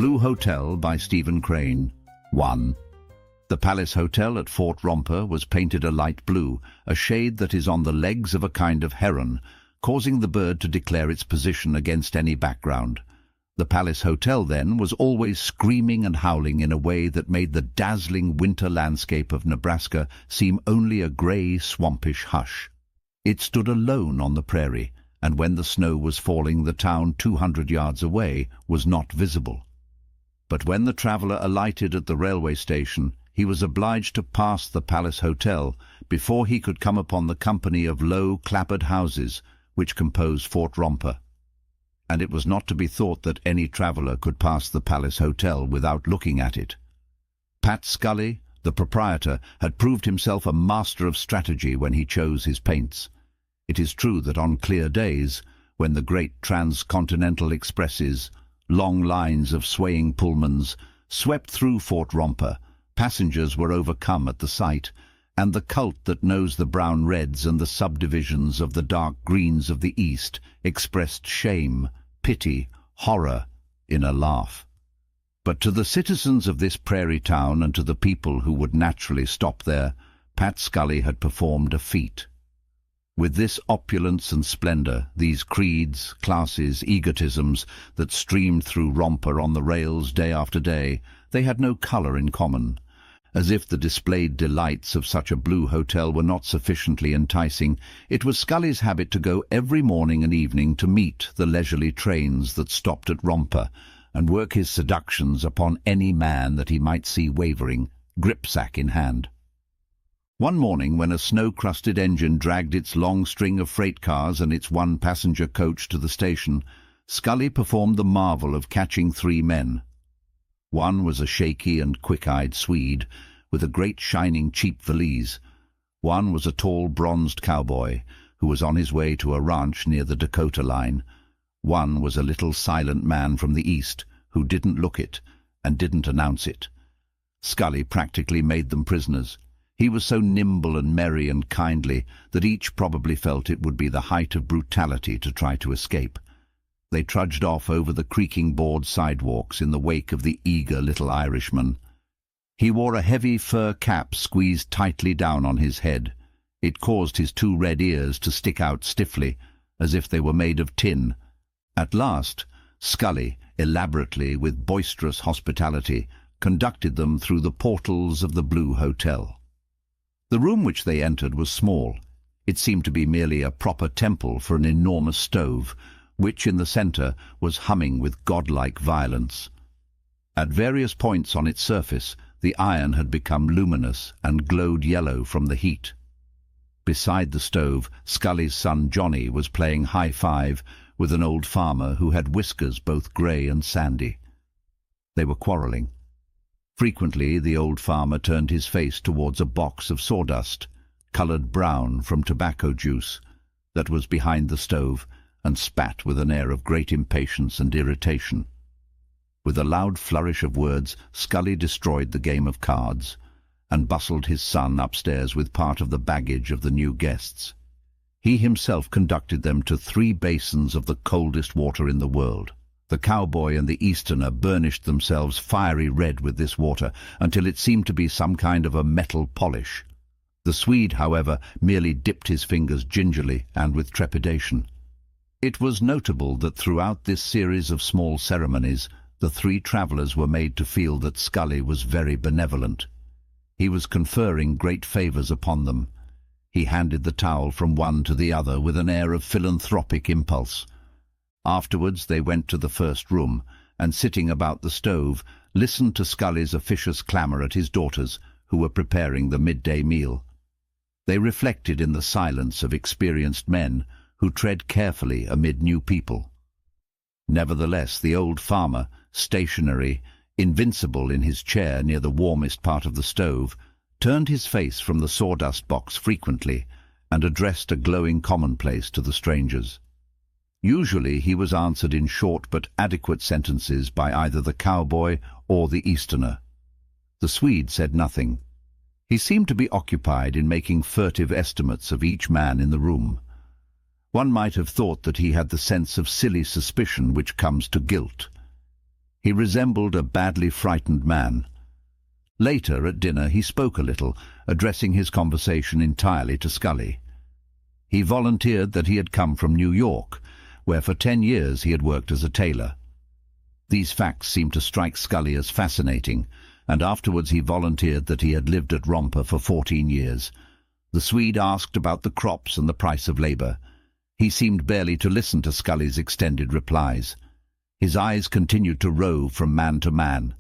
Blue Hotel by Stephen Crane. 1. The Palace Hotel at Fort Romper was painted a light blue, a shade that is on the legs of a kind of heron, causing the bird to declare its position against any background. The Palace Hotel, then, was always screaming and howling in a way that made the dazzling winter landscape of Nebraska seem only a grey, swampish hush. It stood alone on the prairie, and when the snow was falling, the town 200 yards away was not visible. But when the traveller alighted at the railway station, he was obliged to pass the Palace Hotel before he could come upon the company of low, clappered houses which compose Fort Romper. And it was not to be thought that any traveller could pass the Palace Hotel without looking at it. Pat Scully, the proprietor, had proved himself a master of strategy when he chose his paints. It is true that on clear days, when the great transcontinental expresses, long lines of swaying Pullmans, swept through Fort Romper, passengers were overcome at the sight, and the cult that knows the brown reds and the subdivisions of the dark greens of the East expressed shame, pity, horror in a laugh. But to the citizens of this prairie town and to the people who would naturally stop there, Pat Scully had performed a feat. With this opulence and splendour, these creeds, classes, egotisms that streamed through Romper on the rails day after day, they had no colour in common. As if the displayed delights of such a blue hotel were not sufficiently enticing, it was Scully's habit to go every morning and evening to meet the leisurely trains that stopped at Romper, and work his seductions upon any man that he might see wavering, gripsack in hand. One morning, when a snow-crusted engine dragged its long string of freight cars and its one-passenger coach to the station, Scully performed the marvel of catching 3 men. One was a shaky and quick-eyed Swede, with a great shining cheap valise. One was a tall, bronzed cowboy, who was on his way to a ranch near the Dakota line. One was a little silent man from the East, who didn't look it, and didn't announce it. Scully practically made them prisoners. He was so nimble and merry and kindly that each probably felt it would be the height of brutality to try to escape. They trudged off over the creaking board sidewalks in the wake of the eager little Irishman. He wore a heavy fur cap squeezed tightly down on his head. It caused his 2 red ears to stick out stiffly, as if they were made of tin. At last, Scully, elaborately, with boisterous hospitality, conducted them through the portals of the Blue Hotel. The room which they entered was small. It seemed to be merely a proper temple for an enormous stove, which in the centre was humming with godlike violence. At various points on its surface, the iron had become luminous and glowed yellow from the heat. Beside the stove, Scully's son Johnny was playing high-five with an old farmer who had whiskers both grey and sandy. They were quarrelling. Frequently the old farmer turned his face towards a box of sawdust, coloured brown from tobacco juice, that was behind the stove, and spat with an air of great impatience and irritation. With a loud flourish of words, Scully destroyed the game of cards, and bustled his son upstairs with part of the baggage of the new guests. He himself conducted them to 3 basins of the coldest water in the world. The cowboy and the Easterner burnished themselves fiery red with this water until it seemed to be some kind of a metal polish. The Swede, however, merely dipped his fingers gingerly and with trepidation. It was notable that throughout this series of small ceremonies, the 3 travellers were made to feel that Scully was very benevolent. He was conferring great favours upon them. He handed the towel from one to the other with an air of philanthropic impulse. Afterwards they went to the first room, and sitting about the stove, listened to Scully's officious clamour at his daughters, who were preparing the midday meal. They reflected in the silence of experienced men who tread carefully amid new people. Nevertheless, the old farmer, stationary, invincible in his chair near the warmest part of the stove, turned his face from the sawdust box frequently and addressed a glowing commonplace to the strangers. Usually he was answered in short but adequate sentences by either the cowboy or the Easterner. The Swede said nothing. He seemed to be occupied in making furtive estimates of each man in the room. One might have thought that he had the sense of silly suspicion which comes to guilt. He resembled a badly frightened man. Later, at dinner, he spoke a little, addressing his conversation entirely to Scully. He volunteered that he had come from New York, where for 10 years he had worked as a tailor. These facts seemed to strike Scully as fascinating, and afterwards he volunteered that he had lived at Romper for 14 years. The Swede asked about the crops and the price of labor. He seemed barely to listen to Scully's extended replies. His eyes continued to rove from man to man.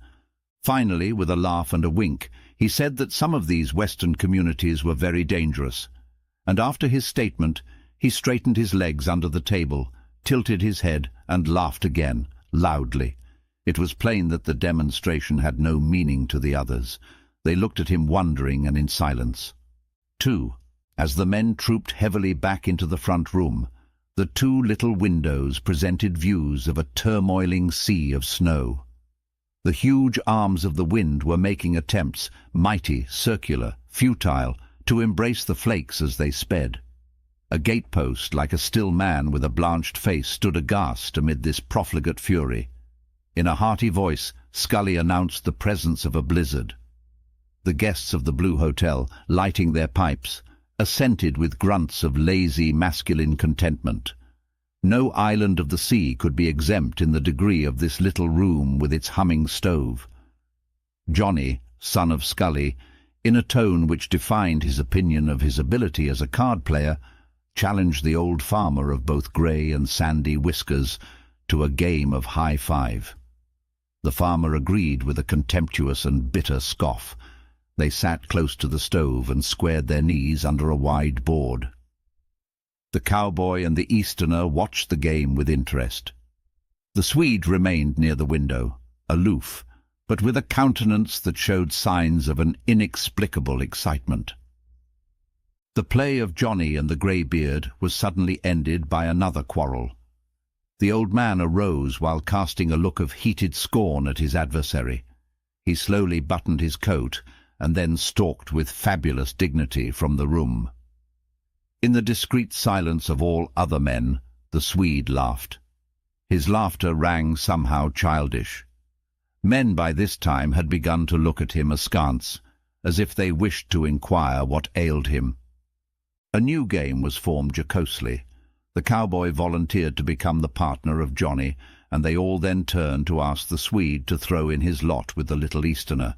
Finally, with a laugh and a wink, he said that some of these Western communities were very dangerous. And after his statement, he straightened his legs under the table, tilted his head, and laughed again, loudly. It was plain that the demonstration had no meaning to the others. They looked at him wondering and in silence. 2. As the men trooped heavily back into the front room, the 2 little windows presented views of a turmoiling sea of snow. The huge arms of the wind were making attempts, mighty, circular, futile, to embrace the flakes as they sped. A gatepost, like a still man with a blanched face, stood aghast amid this profligate fury. In a hearty voice, Scully announced the presence of a blizzard. The guests of the Blue Hotel, lighting their pipes, assented with grunts of lazy, masculine contentment. No island of the sea could be exempt in the degree of this little room with its humming stove. Johnny, son of Scully, in a tone which defined his opinion of his ability as a card player, challenged the old farmer of both grey and sandy whiskers to a game of high five. The farmer agreed with a contemptuous and bitter scoff. They sat close to the stove and squared their knees under a wide board. The cowboy and the Easterner watched the game with interest. The Swede remained near the window, aloof, but with a countenance that showed signs of an inexplicable excitement. The play of Johnny and the greybeard was suddenly ended by another quarrel. The old man arose while casting a look of heated scorn at his adversary. He slowly buttoned his coat and then stalked with fabulous dignity from the room. In the discreet silence of all other men, the Swede laughed. His laughter rang somehow childish. Men by this time had begun to look at him askance, as if they wished to inquire what ailed him. A new game was formed jocosely. The cowboy volunteered to become the partner of Johnny, and they all then turned to ask the Swede to throw in his lot with the little Easterner.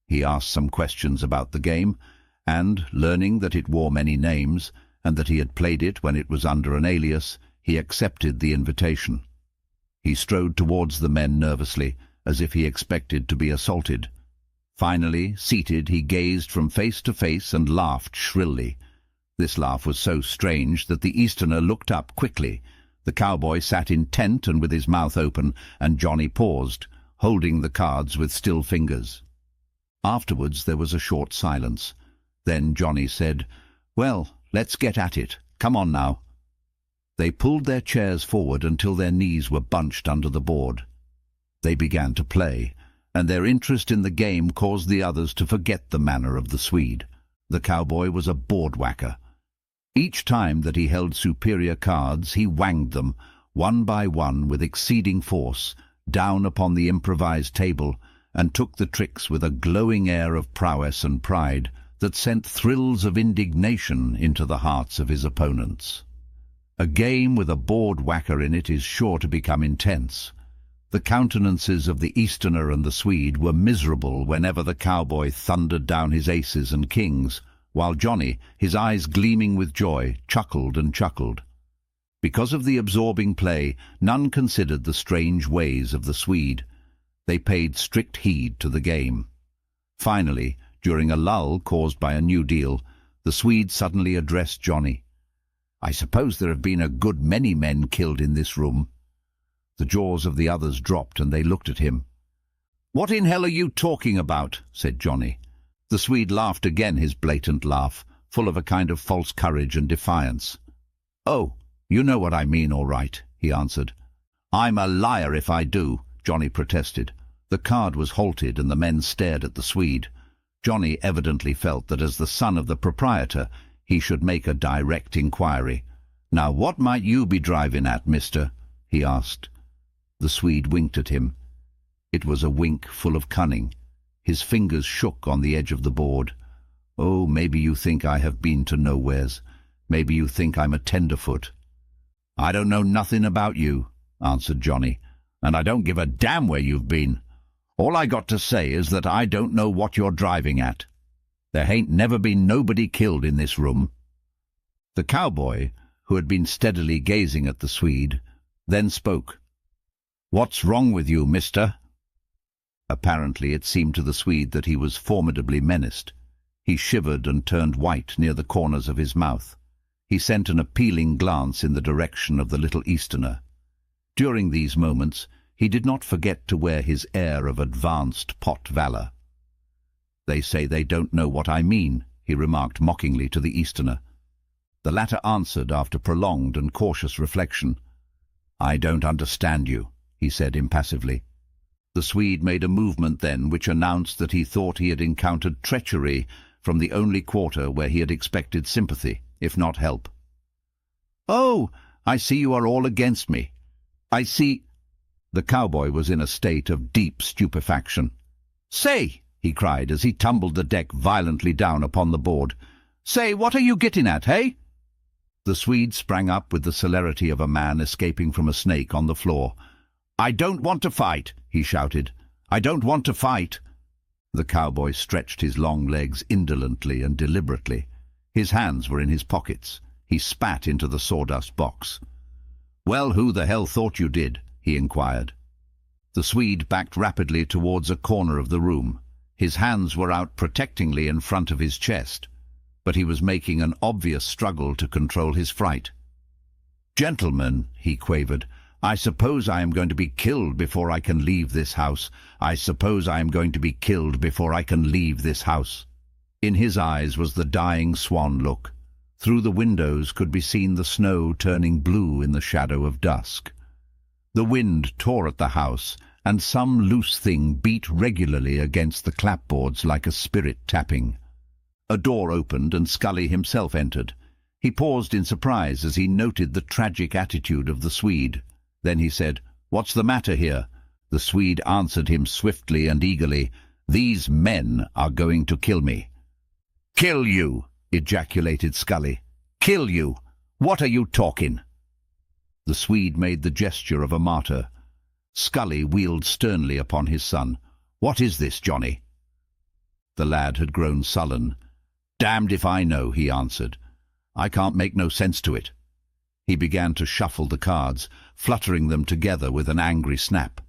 He asked some questions about the game, and, learning that it wore many names, and that he had played it when it was under an alias, he accepted the invitation. He strode towards the men nervously, as if he expected to be assaulted. Finally, seated, he gazed from face to face and laughed shrilly. This laugh was so strange that the Easterner looked up quickly. The cowboy sat intent and with his mouth open, and Johnny paused, holding the cards with still fingers. Afterwards there was a short silence. Then Johnny said, "Well, let's get at it. Come on now." They pulled their chairs forward until their knees were bunched under the board. They began to play, and their interest in the game caused the others to forget the manner of the Swede. The cowboy was a board-whacker. Each time that he held superior cards, he wanged them, one by one with exceeding force, down upon the improvised table, and took the tricks with a glowing air of prowess and pride that sent thrills of indignation into the hearts of his opponents. A game with a board-whacker in it is sure to become intense. The countenances of the Easterner and the Swede were miserable whenever the cowboy thundered down his aces and kings, while Johnny, his eyes gleaming with joy, chuckled and chuckled. Because of the absorbing play, none considered the strange ways of the Swede. They paid strict heed to the game. Finally, during a lull caused by a new deal, the Swede suddenly addressed Johnny. "I suppose there have been a good many men killed in this room." The jaws of the others dropped and they looked at him. "What in hell are you talking about?" said Johnny. The Swede laughed again, his blatant laugh, full of a kind of false courage and defiance. "Oh, you know what I mean, all right," he answered. "I'm a liar if I do," Johnny protested. The card was halted and the men stared at the Swede. Johnny evidently felt that as the son of the proprietor, he should make a direct inquiry. "Now what might you be driving at, mister?" he asked. The Swede winked at him. It was a wink full of cunning. His fingers shook on the edge of the board. "Oh, maybe you think I have been to nowheres. Maybe you think I'm a tenderfoot." "I don't know nothing about you," answered Johnny, "and I don't give a damn where you've been. All I got to say is that I don't know what you're driving at. There hain't never been nobody killed in this room." The cowboy, who had been steadily gazing at the Swede, then spoke. "What's wrong with you, mister?" Apparently it seemed to the Swede that he was formidably menaced. He shivered and turned white near the corners of his mouth. He sent an appealing glance in the direction of the little Easterner. During these moments he did not forget to wear his air of advanced pot valor. "They say they don't know what I mean," he remarked mockingly to the Easterner. The latter answered after prolonged and cautious reflection. "I don't understand you," he said impassively. The Swede made a movement then which announced that he thought he had encountered treachery from the only quarter where he had expected sympathy, if not help. "Oh, I see you are all against me. I see—" The cowboy was in a state of deep stupefaction. "Say!" he cried as he tumbled the deck violently down upon the board. "Say, what are you getting at, hey?" The Swede sprang up with the celerity of a man escaping from a snake on the floor. "I don't want to fight," he shouted. "I don't want to fight." The cowboy stretched his long legs indolently and deliberately. His hands were in his pockets. He spat into the sawdust box. "Well, who the hell thought you did?" he inquired. The Swede backed rapidly towards a corner of the room. His hands were out protectingly in front of his chest, but he was making an obvious struggle to control his fright. "Gentlemen," he quavered, "I suppose I am going to be killed before I can leave this house. I suppose I am going to be killed before I can leave this house." In his eyes was the dying swan look. Through the windows could be seen the snow turning blue in the shadow of dusk. The wind tore at the house, and some loose thing beat regularly against the clapboards like a spirit tapping. A door opened and Scully himself entered. He paused in surprise as he noted the tragic attitude of the Swede. Then he said, "What's the matter here?" The Swede answered him swiftly and eagerly, "These men are going to kill me." "Kill you!" ejaculated Scully. "Kill you! What are you talking?" The Swede made the gesture of a martyr. Scully wheeled sternly upon his son. "What is this, Johnny?" The lad had grown sullen. "Damned if I know," he answered. "I can't make no sense to it." He began to shuffle the cards, fluttering them together with an angry snap.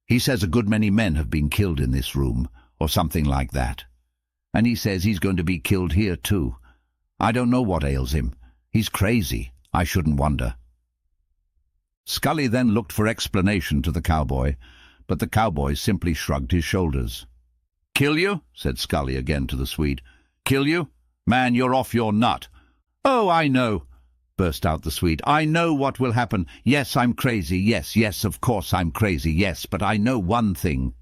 "He says a good many men have been killed in this room, or something like that. And he says he's going to be killed here too. I don't know what ails him. He's crazy. I shouldn't wonder." Scully then looked for explanation to the cowboy, but the cowboy simply shrugged his shoulders. "Kill you?" said Scully again to the Swede. "Kill you? Man, you're off your nut." "Oh, I know," burst out the Swede. "I know what will happen. Yes, I'm crazy. Yes, of course I'm crazy. Yes, but I know one thing."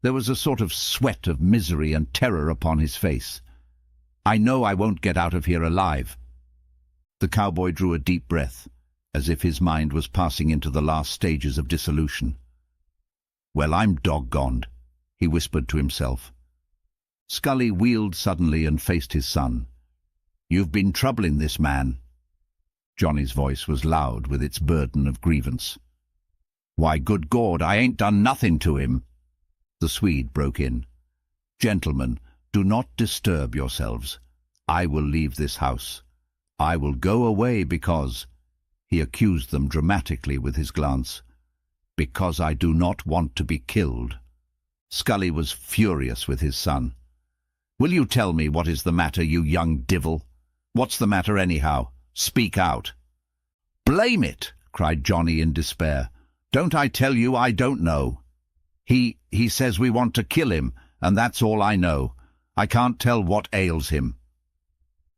There was a sort of sweat of misery and terror upon his face. "I know I won't get out of here alive." The cowboy drew a deep breath, as if his mind was passing into the last stages of dissolution. "Well, I'm doggoned," he whispered to himself. Scully wheeled suddenly and faced his son. "You've been troubling this man." Johnny's voice was loud with its burden of grievance. "Why, good Gord, I ain't done nothing to him." The Swede broke in. "Gentlemen, do not disturb yourselves. I will leave this house. I will go away because—" He accused them dramatically with his glance. "Because I do not want to be killed." Scully was furious with his son. "Will you tell me what is the matter, you young divil? What's the matter anyhow? Speak out." "Blame it!" cried Johnny in despair. "Don't I tell you I don't know? He says we want to kill him, and that's all I know. I can't tell what ails him."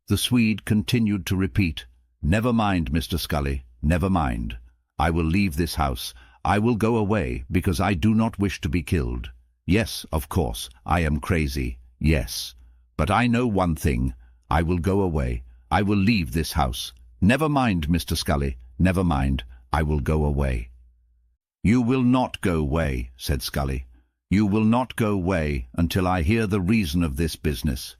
The Swede continued to repeat, "Never mind, Mr. Scully, never mind. I will leave this house. I will go away because I do not wish to be killed. Yes, of course, I am crazy, yes. But I know one thing. I will go away. I will leave this house. Never mind, Mr. Scully, never mind. I will go away." "You will not go away," said Scully. "You will not go away until I hear the reason of this business.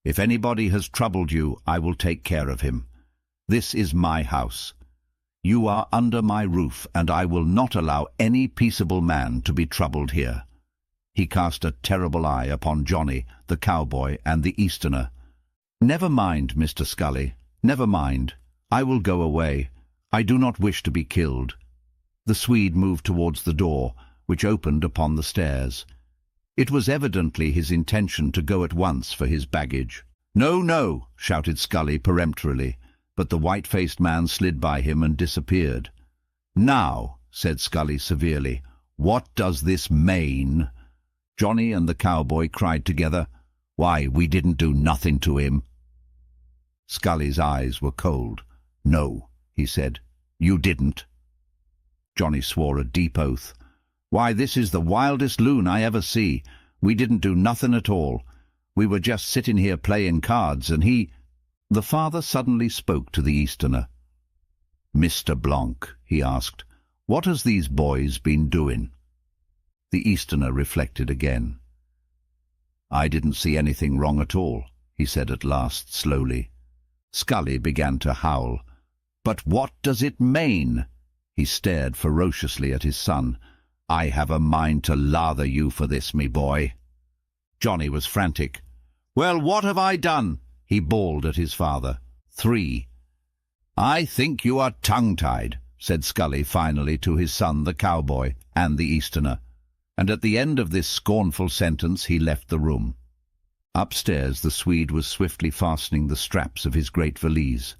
If anybody has troubled you, I will take care of him. This is my house. You are under my roof, and I will not allow any peaceable man to be troubled here." He cast a terrible eye upon Johnny, the cowboy, and the Easterner. "Never mind, Mr. Scully, never mind. I will go away. I do not wish to be killed." The Swede moved towards the door, which opened upon the stairs. It was evidently his intention to go at once for his baggage. "No, no," shouted Scully peremptorily, but the white-faced man slid by him and disappeared. "Now," said Scully severely, "what does this mean?" Johnny and the cowboy cried together, "Why, we didn't do nothing to him." Scully's eyes were cold. "No," he said, "you didn't." Johnny swore a deep oath. "Why, this is the wildest loon I ever see. We didn't do nothing at all. We were just sitting here playing cards, and he—" The father suddenly spoke to the Easterner. "Mr. Blanc," he asked, "what has these boys been doing?" The Easterner reflected again. "I didn't see anything wrong at all," he said at last slowly. Scully began to howl. "But what does it mean?" He stared ferociously at his son. "I have a mind to lather you for this, me boy." Johnny was frantic. "Well, what have I done?" he bawled at his father. 3. "I think you are tongue-tied," said Scully finally to his son, the cowboy, and the Easterner. And at the end of this scornful sentence he left the room. Upstairs the Swede was swiftly fastening the straps of his great valise.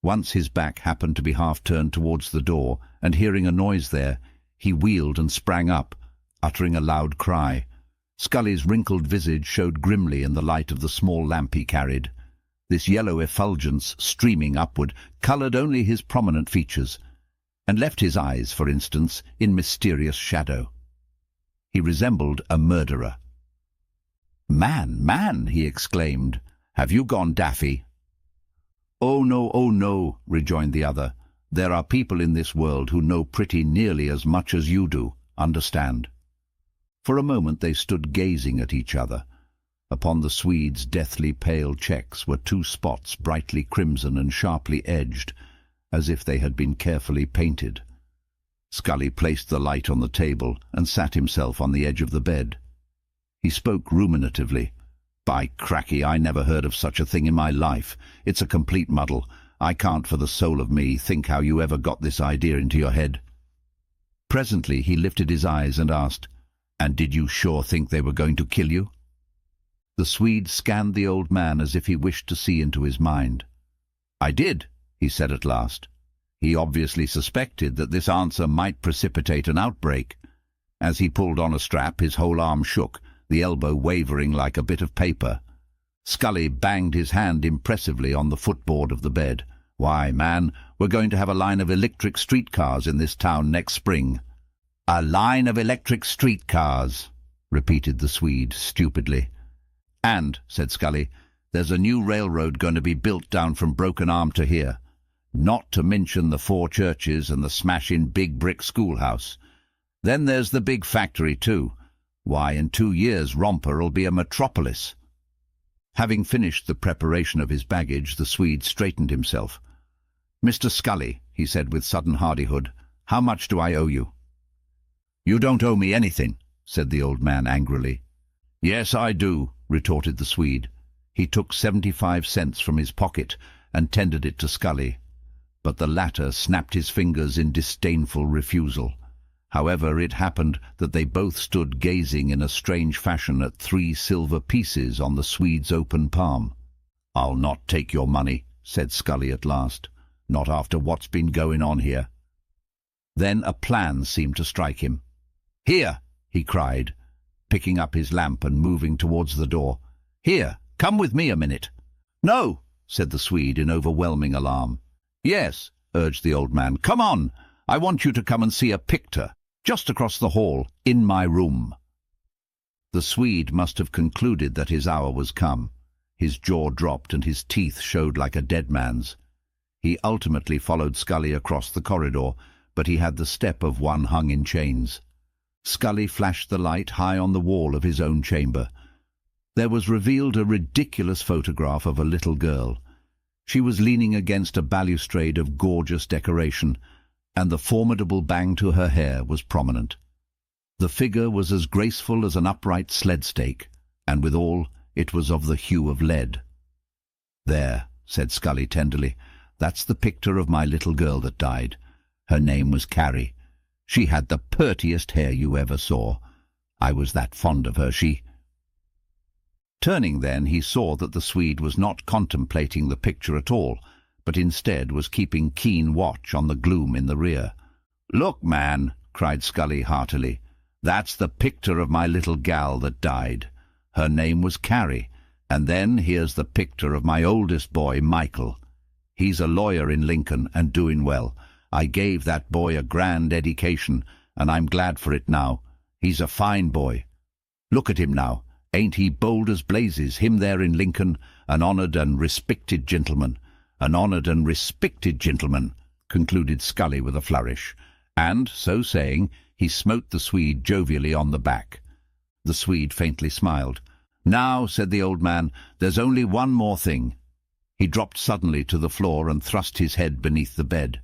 Once his back happened to be half-turned towards the door, and hearing a noise there, he wheeled and sprang up, uttering a loud cry. Scully's wrinkled visage showed grimly in the light of the small lamp he carried. This yellow effulgence, streaming upward, coloured only his prominent features, and left his eyes, for instance, in mysterious shadow. He resembled a murderer. "Man, man," he exclaimed, "have you gone daffy?" "Oh no," rejoined the other. "There are people in this world who know pretty nearly as much as you do, understand." For a moment they stood gazing at each other. Upon the Swede's deathly pale checks were 2 spots brightly crimson and sharply edged, as if they had been carefully painted. Scully placed the light on the table and sat himself on the edge of the bed. He spoke ruminatively. "By cracky, I never heard of such a thing in my life. It's a complete muddle. I can't for the soul of me think how you ever got this idea into your head." Presently he lifted his eyes and asked, "And did you sure think they were going to kill you?" The Swede scanned the old man as if he wished to see into his mind. "I did," he said at last. He obviously suspected that this answer might precipitate an outbreak. As he pulled on a strap, his whole arm shook, the elbow wavering like a bit of paper. Scully banged his hand impressively on the footboard of the bed. "Why, man, we're going to have a line of electric streetcars in this town next spring." "A line of electric streetcars," repeated the Swede stupidly. "And," said Scully, "there's a new railroad going to be built down from Broken Arm to here. Not to mention the 4 churches and the smash-in big brick schoolhouse. Then there's the big factory, too. Why, in 2 years Romper'll be a metropolis." Having finished the preparation of his baggage, the Swede straightened himself. "Mr. Scully," he said with sudden hardihood, "how much do I owe you?" "You don't owe me anything," said the old man angrily. "Yes, I do," retorted the Swede. He took 75 cents from his pocket and tendered it to Scully, but the latter snapped his fingers in disdainful refusal. However, it happened that they both stood gazing in a strange fashion at 3 silver pieces on the Swede's open palm. "I'll not take your money," said Scully at last, "not after what's been going on here." Then a plan seemed to strike him. "Here!" he cried, picking up his lamp and moving towards the door. "Here, come with me a minute." "No," said the Swede in overwhelming alarm. "Yes," urged the old man. "Come on. I want you to come and see a picture, just across the hall, in my room." The Swede must have concluded that his hour was come. His jaw dropped and his teeth showed like a dead man's. He ultimately followed Scully across the corridor, but he had the step of one hung in chains. Scully flashed the light high on the wall of his own chamber. There was revealed a ridiculous photograph of a little girl. She was leaning against a balustrade of gorgeous decoration, and the formidable bang to her hair was prominent. The figure was as graceful as an upright sled stake, and withal it was of the hue of lead. "There," said Scully tenderly, "that's the picture of my little girl that died. Her name was Carrie. She had the purtiest hair you ever saw. I was that fond of her, she—" Turning then, he saw that the Swede was not contemplating the picture at all, but instead was keeping keen watch on the gloom in the rear. "Look, man," cried Scully heartily, "that's the picture of my little gal that died. Her name was Carrie. And then here's the picture of my oldest boy, Michael. He's a lawyer in Lincoln and doing well. I gave that boy a grand education, and I'm glad for it now. He's a fine boy. Look at him now. Ain't he bold as blazes, him there in Lincoln, an honoured and respected gentleman. An honoured and respected gentleman," concluded Scully with a flourish, and, so saying, he smote the Swede jovially on the back. The Swede faintly smiled. "Now," said the old man, "there's only one more thing." He dropped suddenly to the floor and thrust his head beneath the bed.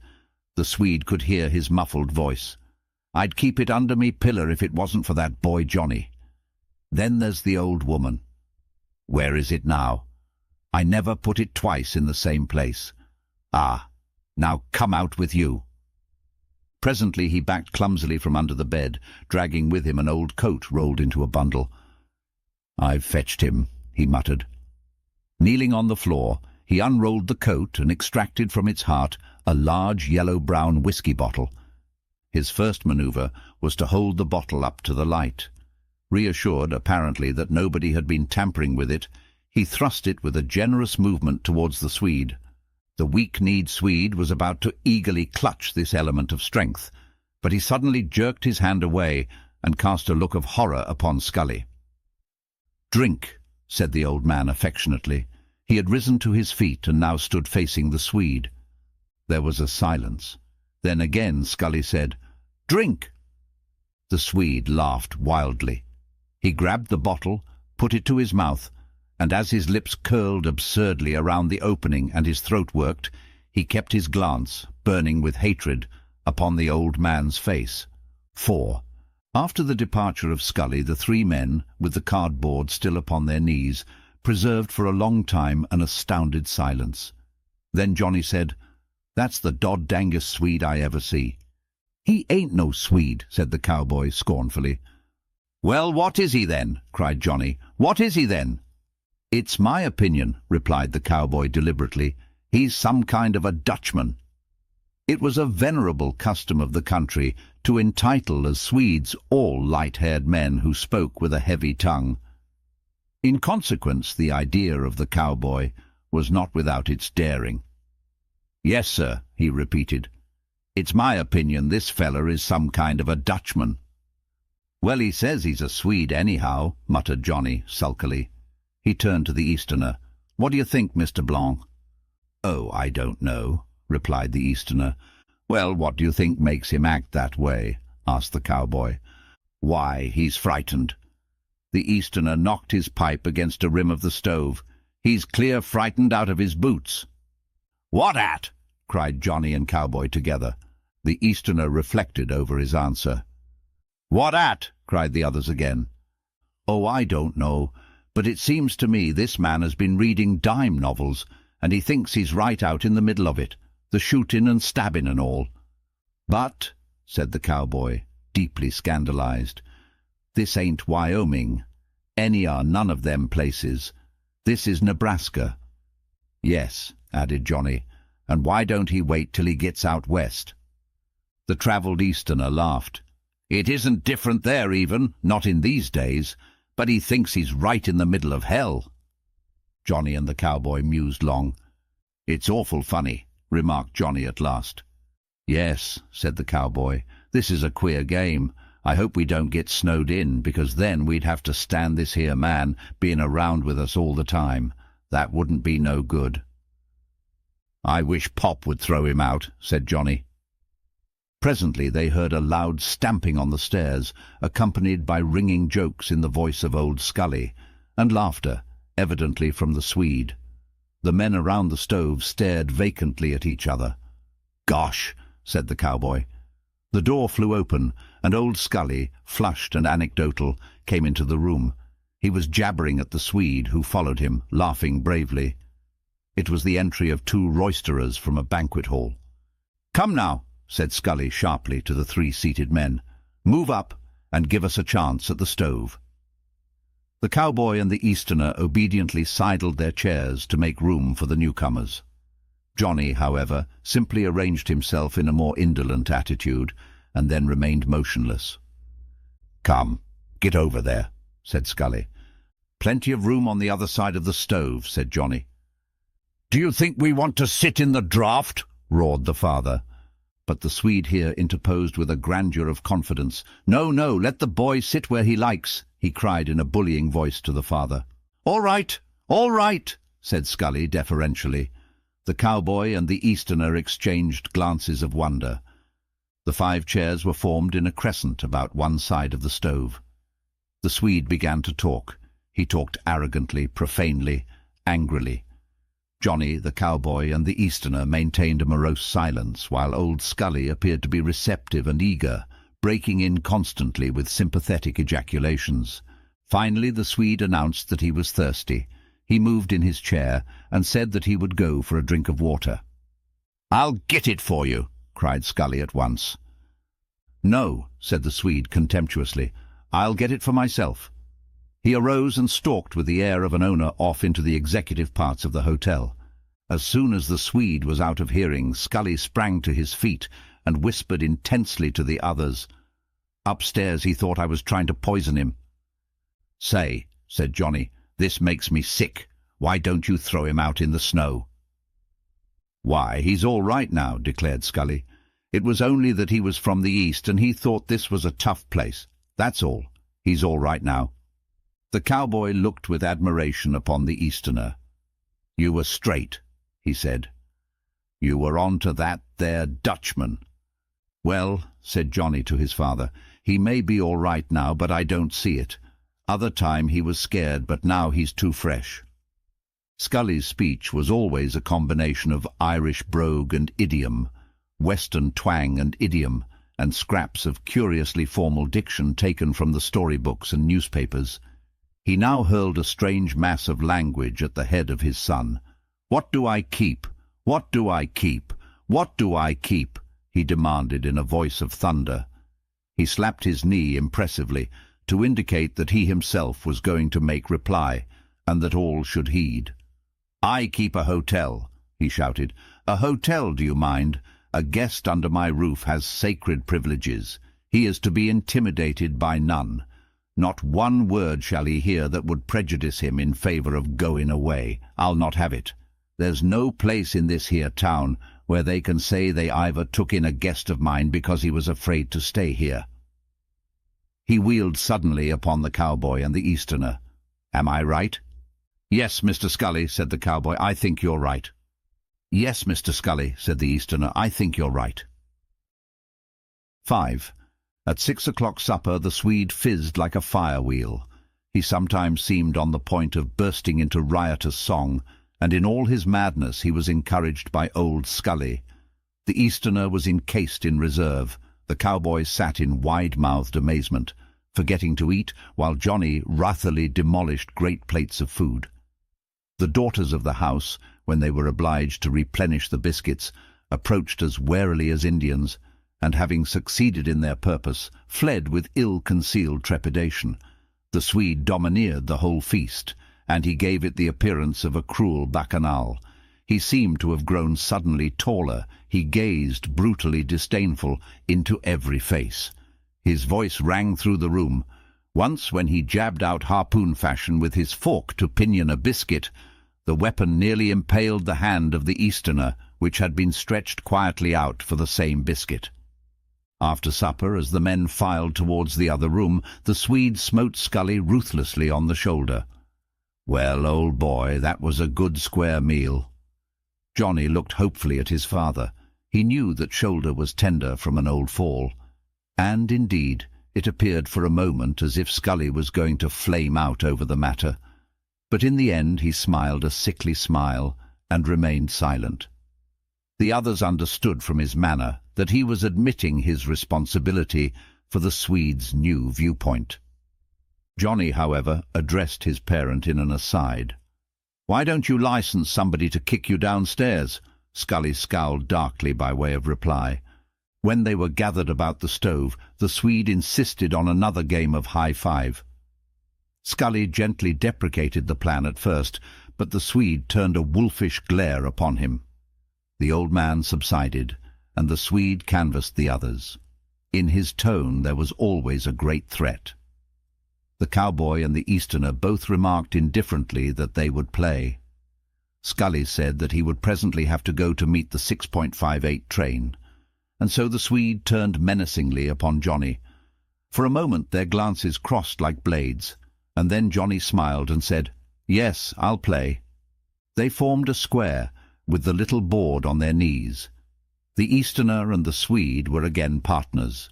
The Swede could hear his muffled voice. "I'd keep it under me pillar if it wasn't for that boy Johnny. Then there's the old woman. Where is it now? I never put it twice in the same place. Ah, now come out with you." Presently he backed clumsily from under the bed, dragging with him an old coat rolled into a bundle. "I've fetched him," he muttered. Kneeling on the floor, he unrolled the coat and extracted from its heart a large yellow-brown whisky bottle. His first manoeuvre was to hold the bottle up to the light. Reassured, apparently, that nobody had been tampering with it, he thrust it with a generous movement towards the Swede. The weak-kneed Swede was about to eagerly clutch this element of strength, but he suddenly jerked his hand away and cast a look of horror upon Scully. "Drink," said the old man affectionately. He had risen to his feet and now stood facing the Swede. There was a silence. Then again Scully said, "Drink." The Swede laughed wildly. He grabbed the bottle, put it to his mouth, and as his lips curled absurdly around the opening and his throat worked, he kept his glance, burning with hatred, upon the old man's face. 4. After the departure of Scully, the three men, with the cardboard still upon their knees, preserved for a long time an astounded silence. Then Johnny said, "That's the dod-dangest Swede I ever see." "He ain't no Swede," said the cowboy scornfully. "Well, what is he then?" cried Johnny. "What is he then?" "It's my opinion," replied the cowboy deliberately. "He's some kind of a Dutchman." It was a venerable custom of the country to entitle as Swedes all light-haired men who spoke with a heavy tongue. In consequence, the idea of the cowboy was not without its daring. "Yes, sir," he repeated. "It's my opinion this feller is some kind of a Dutchman." "Well, he says he's a Swede anyhow," muttered Johnny sulkily. He turned to the Easterner. "What do you think, Mr. Blanc?" "Oh, I don't know," replied the Easterner. "Well, what do you think makes him act that way?" asked the cowboy. "Why, he's frightened." The Easterner knocked his pipe against a rim of the stove. "He's clear frightened out of his boots." "What at?" cried Johnny and cowboy together. The Easterner reflected over his answer. "What at?" cried the others again. "Oh, I don't know, but it seems to me this man has been reading dime novels, and he thinks he's right out in the middle of it, the shooting and stabbing and all." "But," said the cowboy, deeply scandalized, "this ain't Wyoming. Any are none of them places. This is Nebraska." "Yes," added Johnny, "and why don't he wait till he gets out west?" The travelled Easterner laughed. "It isn't different there even, not in these days, but he thinks he's right in the middle of hell." Johnny and the cowboy mused long. "It's awful funny," remarked Johnny at last. "Yes," said the cowboy, "this is a queer game. I hope we don't get snowed in, because then we'd have to stand this here man being around with us all the time. That wouldn't be no good." "I wish Pop would throw him out," said Johnny. Presently they heard a loud stamping on the stairs, accompanied by ringing jokes in the voice of old Scully, and laughter, evidently from the Swede. The men around the stove stared vacantly at each other. "Gosh," said the cowboy. The door flew open, and old Scully, flushed and anecdotal, came into the room. He was jabbering at the Swede, who followed him, laughing bravely. It was the entry of two roisterers from a banquet hall. "Come now," said Scully sharply to the three seated men. "Move up and give us a chance at the stove." The cowboy and the Easterner obediently sidled their chairs to make room for the newcomers. Johnny, however, simply arranged himself in a more indolent attitude and then remained motionless. "Come, get over there," said Scully. "Plenty of room on the other side of the stove," said Johnny. "Do you think we want to sit in the draught?" roared the father. But the Swede here interposed with a grandeur of confidence. "No, no, let the boy sit where he likes," he cried in a bullying voice to the father. All right," said Scully deferentially. The cowboy and the Easterner exchanged glances of wonder. The 5 chairs were formed in a crescent about one side of the stove. The Swede began to talk. He talked arrogantly, profanely, angrily. Johnny, the cowboy, and the Easterner maintained a morose silence, while old Scully appeared to be receptive and eager, breaking in constantly with sympathetic ejaculations. Finally the Swede announced that he was thirsty. He moved in his chair and said that he would go for a drink of water. "I'll get it for you," cried Scully at once. "No," said the Swede contemptuously. "I'll get it for myself." He arose and stalked with the air of an owner off into the executive parts of the hotel. As soon as the Swede was out of hearing, Scully sprang to his feet and whispered intensely to the others. "Upstairs he thought I was trying to poison him." "Say," said Johnny, "this makes me sick. Why don't you throw him out in the snow?" "Why, he's all right now," declared Scully. "It was only that he was from the East and he thought this was a tough place. That's all. He's all right now." The cowboy looked with admiration upon the Easterner. "You were straight," he said. "You were on to that there Dutchman." "Well," said Johnny to his father, "he may be all right now, but I don't see it. Other time he was scared, but now he's too fresh." Scully's speech was always a combination of Irish brogue and idiom, Western twang and idiom, and scraps of curiously formal diction taken from the storybooks and newspapers. He now hurled a strange mass of language at the head of his son. "What do I keep? What do I keep? What do I keep?" he demanded in a voice of thunder. He slapped his knee impressively to indicate that he himself was going to make reply, and that all should heed. "I keep a hotel," he shouted. "A hotel, do you mind? A guest under my roof has sacred privileges. He is to be intimidated by none. Not one word shall he hear that would prejudice him in favor of going away. I'll not have it. There's no place in this here town where they can say they either took in a guest of mine because he was afraid to stay here." He wheeled suddenly upon the cowboy and the Easterner. "Am I right?" "Yes, Mr. Scully," said the cowboy, "I think you're right." "Yes, Mr. Scully," said the Easterner, "I think you're right." 5. At 6 o'clock supper the Swede fizzed like a fire-wheel. He sometimes seemed on the point of bursting into riotous song, and in all his madness he was encouraged by old Scully. The Easterner was encased in reserve. The cowboy sat in wide-mouthed amazement, forgetting to eat, while Johnny wrathily demolished great plates of food. The daughters of the house, when they were obliged to replenish the biscuits, approached as warily as Indians, and having succeeded in their purpose, fled with ill-concealed trepidation. The Swede domineered the whole feast, and he gave it the appearance of a cruel bacchanal. He seemed to have grown suddenly taller. He gazed, brutally disdainful, into every face. His voice rang through the room. Once, when he jabbed out harpoon-fashion with his fork to pinion a biscuit, the weapon nearly impaled the hand of the Easterner, which had been stretched quietly out for the same biscuit. After supper, as the men filed towards the other room, the Swede smote Scully ruthlessly on the shoulder. "Well, old boy, that was a good square meal." Johnny looked hopefully at his father. He knew that shoulder was tender from an old fall, and indeed it appeared for a moment as if Scully was going to flame out over the matter, but in the end he smiled a sickly smile and remained silent. The others understood from his manner that he was admitting his responsibility for the Swede's new viewpoint. Johnny, however, addressed his parent in an aside. "Why don't you license somebody to kick you downstairs?" Scully scowled darkly by way of reply. When they were gathered about the stove, the Swede insisted on another game of high-five. Scully gently deprecated the plan at first, but the Swede turned a wolfish glare upon him. The old man subsided, and the Swede canvassed the others. In his tone there was always a great threat. The cowboy and the Easterner both remarked indifferently that they would play. Scully said that he would presently have to go to meet the 6.58 train, and so the Swede turned menacingly upon Johnny. For a moment their glances crossed like blades, and then Johnny smiled and said, "Yes, I'll play." They formed a square, with the little board on their knees. The Easterner and the Swede were again partners.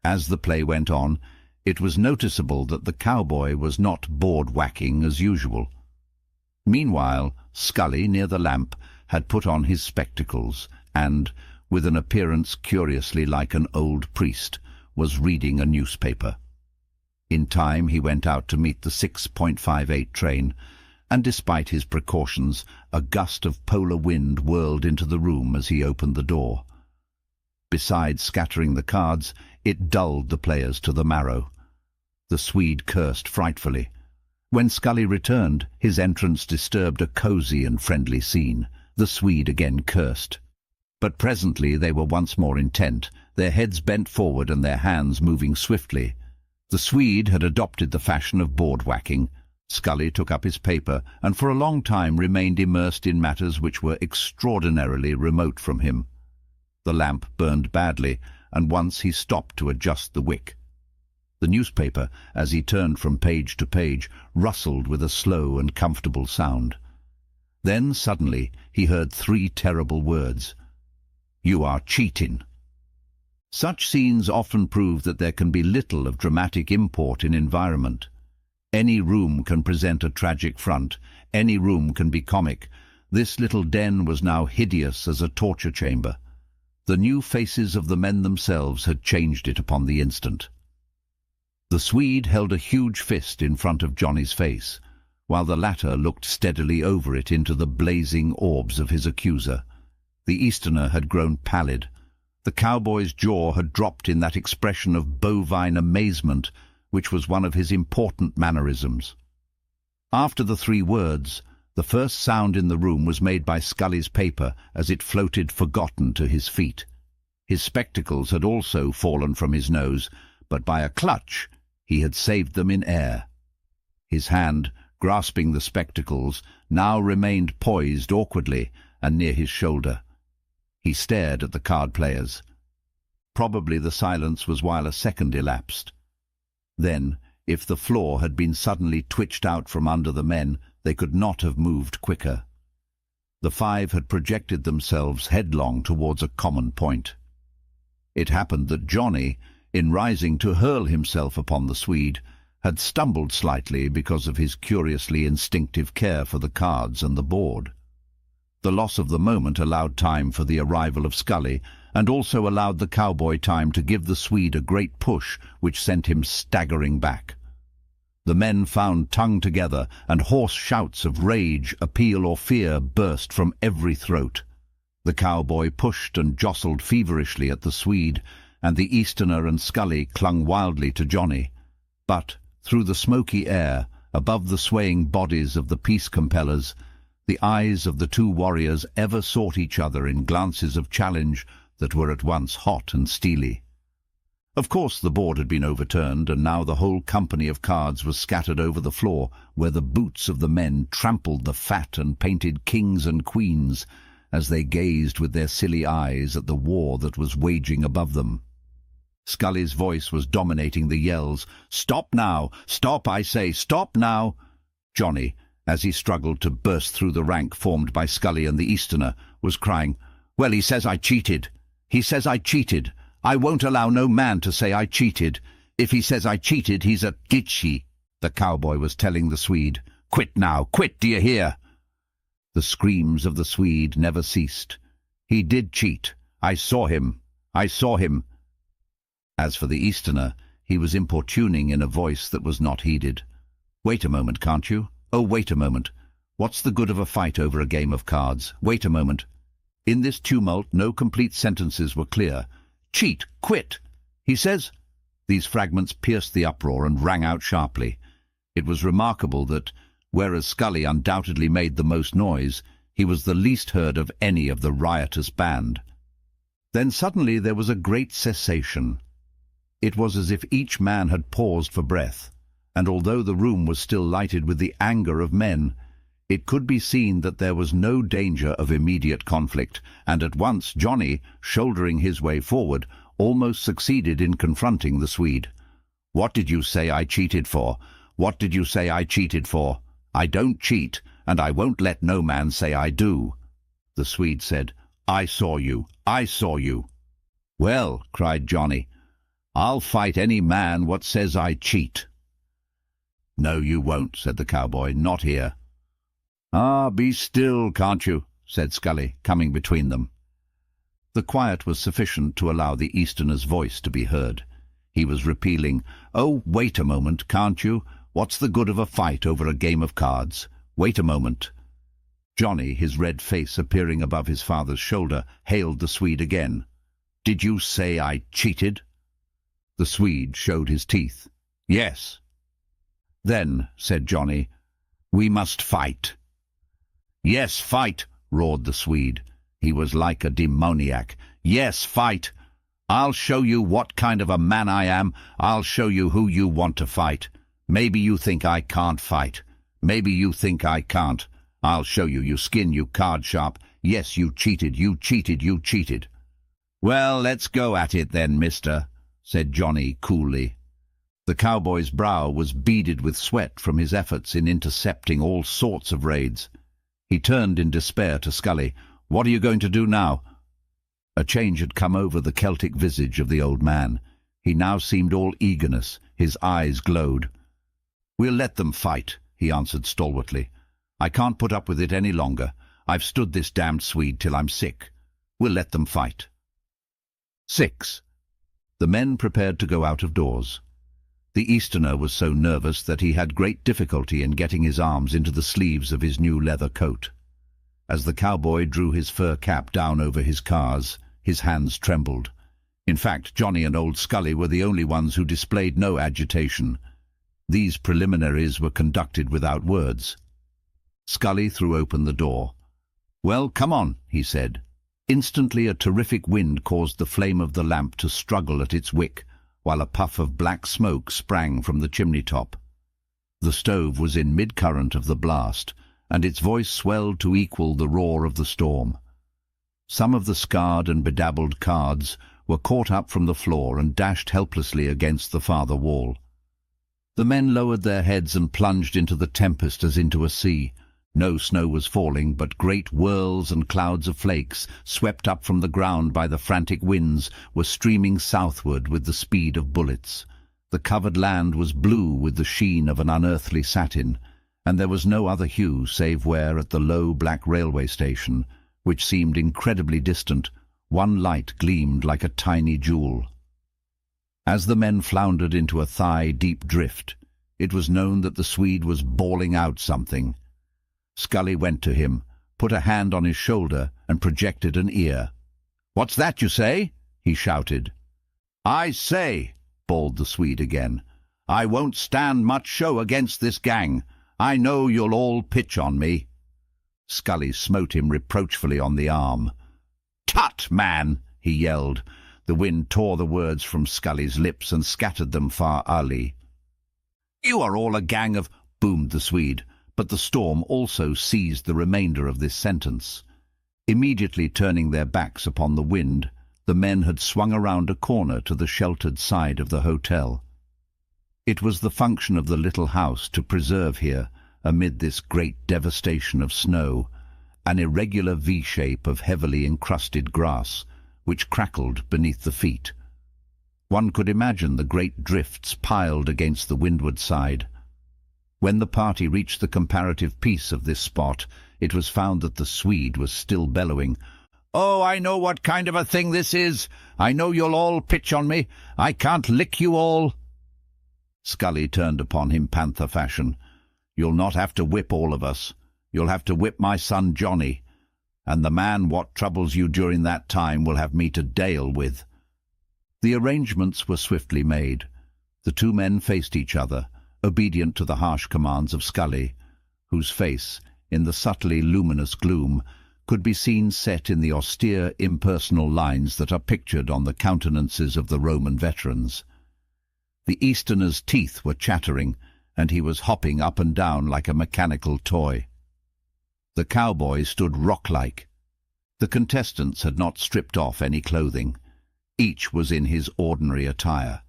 As the play went on, it was noticeable that the cowboy was not board-whacking as usual. Meanwhile, Scully, near the lamp, had put on his spectacles and, with an appearance curiously like an old priest, was reading a newspaper. In time he went out to meet the 6.58 train, and despite his precautions, a gust of polar wind whirled into the room as he opened the door. Besides scattering the cards, it dulled the players to the marrow. The Swede cursed frightfully. When Scully returned, his entrance disturbed a cosy and friendly scene. The Swede again cursed. But presently they were once more intent, their heads bent forward and their hands moving swiftly. The Swede had adopted the fashion of board-whacking. Scully took up his paper and for a long time remained immersed in matters which were extraordinarily remote from him. The lamp burned badly, and once he stopped to adjust the wick. The newspaper, as he turned from page to page, rustled with a slow and comfortable sound. Then suddenly he heard 3 terrible words. "You are cheating." Such scenes often prove that there can be little of dramatic import in environment. Any room can present a tragic front, any room can be comic. This little den was now hideous as a torture chamber. The new faces of the men themselves had changed it upon the instant. The Swede held a huge fist in front of Johnny's face, while the latter looked steadily over it into the blazing orbs of his accuser. The Easterner had grown pallid. The cowboy's jaw had dropped in that expression of bovine amazement which was one of his important mannerisms. After the 3 words, the first sound in the room was made by Scully's paper as it floated forgotten to his feet. His spectacles had also fallen from his nose, but by a clutch he had saved them in air. His hand, grasping the spectacles, now remained poised awkwardly and near his shoulder. He stared at the card players. Probably the silence was while a second elapsed. Then, if the floor had been suddenly twitched out from under the men, they could not have moved quicker. The 5 had projected themselves headlong towards a common point. It happened that Johnny, in rising to hurl himself upon the Swede, had stumbled slightly because of his curiously instinctive care for the cards and the board. The loss of the moment allowed time for the arrival of Scully, and also allowed the cowboy time to give the Swede a great push which sent him staggering back. The men found tongue together, and hoarse shouts of rage, appeal or fear burst from every throat. The cowboy pushed and jostled feverishly at the Swede, and the Easterner and Scully clung wildly to Johnny. But, through the smoky air, above the swaying bodies of the peace compellers, the eyes of the 2 warriors ever sought each other in glances of challenge that were at once hot and steely. Of course the board had been overturned, and now the whole company of cards was scattered over the floor, where the boots of the men trampled the fat and painted kings and queens as they gazed with their silly eyes at the war that was waging above them. Scully's voice was dominating the yells. "Stop now! Stop, I say! Stop now!" Johnny, as he struggled to burst through the rank formed by Scully and the Easterner, was crying, Well, he says I cheated. He says I cheated. I won't allow no man to say I cheated. If he says I cheated, he's a gitchy, the cowboy was telling the Swede. Quit now, quit, do you hear? The screams of the Swede never ceased. He did cheat. I saw him. I saw him. As for the Easterner, he was importuning in a voice that was not heeded. Wait a moment, can't you? Oh, wait a moment. What's the good of a fight over a game of cards? Wait a moment. In this tumult, no complete sentences were clear. Cheat! Quit! He says... These fragments pierced the uproar and rang out sharply. It was remarkable that, whereas Scully undoubtedly made the most noise, he was the least heard of any of the riotous band. Then suddenly there was a great cessation. It was as if each man had paused for breath, and although the room was still lighted with the anger of men, it could be seen that there was no danger of immediate conflict, and at once Johnny, shouldering his way forward, almost succeeded in confronting the Swede. What did you say I cheated for? What did you say I cheated for? I don't cheat, and I won't let no man say I do. The Swede said, I saw you. I saw you. Well, cried Johnny, I'll fight any man what says I cheat. No, you won't, said the cowboy, not here. Ah, be still, can't you? Said Scully, coming between them. The quiet was sufficient to allow the Easterner's voice to be heard. He was repealing, Oh, wait a moment, can't you? What's the good of a fight over a game of cards? Wait a moment. Johnny, his red face appearing above his father's shoulder, hailed the Swede again. Did you say I cheated? The Swede showed his teeth. Yes. Then, said Johnny, we must fight. Yes, fight, roared the Swede. He was like a demoniac. Yes, fight. I'll show you what kind of a man I am. I'll show you who you want to fight. Maybe you think I can't fight. Maybe you think I can't. I'll show you, you skin, you card sharp. Yes, you cheated, you cheated, you cheated. Well, let's go at it then, mister, said Johnny coolly. The cowboy's brow was beaded with sweat from his efforts in intercepting all sorts of raids. He turned in despair to Scully. What are you going to do now? A change had come over the Celtic visage of the old man. He now seemed all eagerness. His eyes glowed. We'll let them fight, he answered stalwartly. I can't put up with it any longer. I've stood this damned Swede till I'm sick. We'll let them fight. 6. The men prepared to go out of doors. The Easterner was so nervous that he had great difficulty in getting his arms into the sleeves of his new leather coat. As the cowboy drew his fur cap down over his cars, his hands trembled. In fact, Johnny and old Scully were the only ones who displayed no agitation. These preliminaries were conducted without words. Scully threw open the door. Well, come on, he said. Instantly a terrific wind caused the flame of the lamp to struggle at its wick, while a puff of black smoke sprang from the chimney-top. The stove was in mid-current of the blast, and its voice swelled to equal the roar of the storm. Some of the scarred and bedabbled cards were caught up from the floor and dashed helplessly against the farther wall. The men lowered their heads and plunged into the tempest as into a sea. No snow was falling, but great whirls and clouds of flakes, swept up from the ground by the frantic winds, were streaming southward with the speed of bullets. The covered land was blue with the sheen of an unearthly satin, and there was no other hue save where, at the low black railway station, which seemed incredibly distant, one light gleamed like a tiny jewel. As the men floundered into a thigh-deep drift, it was known that the Swede was bawling out something. Scully went to him, put a hand on his shoulder, and projected an ear. "What's that you say?" he shouted. "I say," bawled the Swede again, "I won't stand much show against this gang. I know you'll all pitch on me." Scully smote him reproachfully on the arm. "Tut, man!" he yelled. The wind tore the words from Scully's lips and scattered them far alley. "You are all a gang of—" boomed the Swede, but the storm also seized the remainder of this sentence. Immediately turning their backs upon the wind, the men had swung around a corner to the sheltered side of the hotel. It was the function of the little house to preserve here, amid this great devastation of snow, an irregular V-shape of heavily encrusted grass, which crackled beneath the feet. One could imagine the great drifts piled against the windward side. When the party reached the comparative peace of this spot, it was found that the Swede was still bellowing, "Oh, I know what kind of a thing this is! I know you'll all pitch on me! I can't lick you all!" Scully turned upon him panther fashion. "You'll not have to whip all of us. You'll have to whip my son Johnny. And the man what troubles you during that time will have me to deal with." The arrangements were swiftly made. The two men faced each other, obedient to the harsh commands of Scully, whose face, in the subtly luminous gloom, could be seen set in the austere, impersonal lines that are pictured on the countenances of the Roman veterans. The Easterner's teeth were chattering, and he was hopping up and down like a mechanical toy. The cowboy stood rock-like. The contestants had not stripped off any clothing. Each was in his ordinary attire.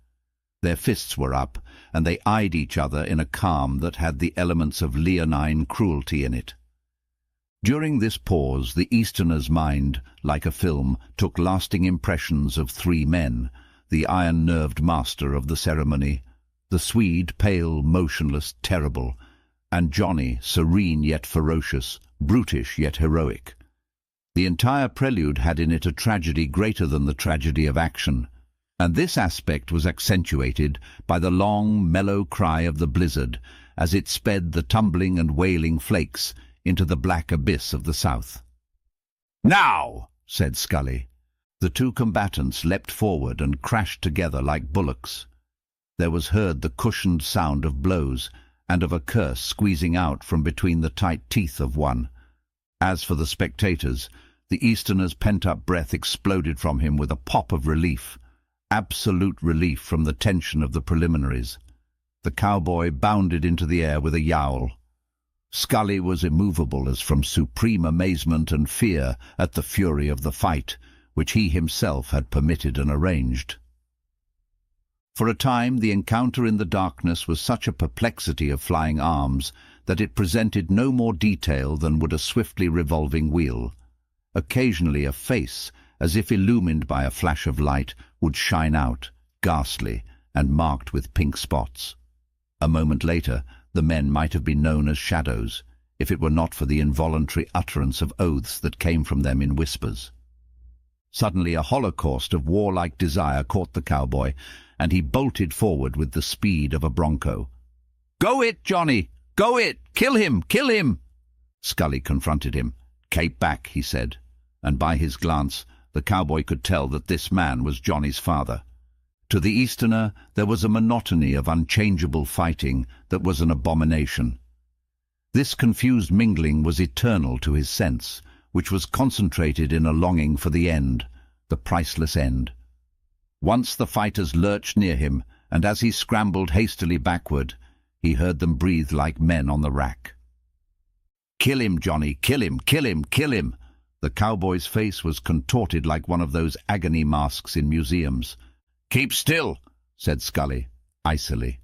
Their fists were up, and they eyed each other in a calm that had the elements of leonine cruelty in it. During this pause, the Easterner's mind, like a film, took lasting impressions of three men, the iron-nerved master of the ceremony, the Swede, pale, motionless, terrible, and Johnny, serene yet ferocious, brutish yet heroic. The entire prelude had in it a tragedy greater than the tragedy of action, and this aspect was accentuated by the long, mellow cry of the blizzard as it sped the tumbling and wailing flakes into the black abyss of the south. "Now!" said Scully. The two combatants leapt forward and crashed together like bullocks. There was heard the cushioned sound of blows and of a curse squeezing out from between the tight teeth of one. As for the spectators, the Easterner's pent-up breath exploded from him with a pop of relief, absolute relief from the tension of the preliminaries. The cowboy bounded into the air with a yowl. Scully was immovable as from supreme amazement and fear at the fury of the fight, which he himself had permitted and arranged. For a time the encounter in the darkness was such a perplexity of flying arms that it presented no more detail than would a swiftly revolving wheel. Occasionally a face, as if illumined by a flash of light, would shine out, ghastly and marked with pink spots. A moment later the men might have been known as shadows, if it were not for the involuntary utterance of oaths that came from them in whispers. Suddenly a holocaust of warlike desire caught the cowboy, and he bolted forward with the speed of a bronco. "Go it, Johnny! Go it! Kill him! Kill him!" Scully confronted him. "Cape back," he said, and by his glance the cowboy could tell that this man was Johnny's father. To the Easterner there was a monotony of unchangeable fighting that was an abomination. This confused mingling was eternal to his sense, which was concentrated in a longing for the end, the priceless end. Once the fighters lurched near him, and as he scrambled hastily backward, he heard them breathe like men on the rack. "Kill him, Johnny! Kill him! Kill him! Kill him!" The cowboy's face was contorted like one of those agony masks in museums. "Keep still," said Scully, icily.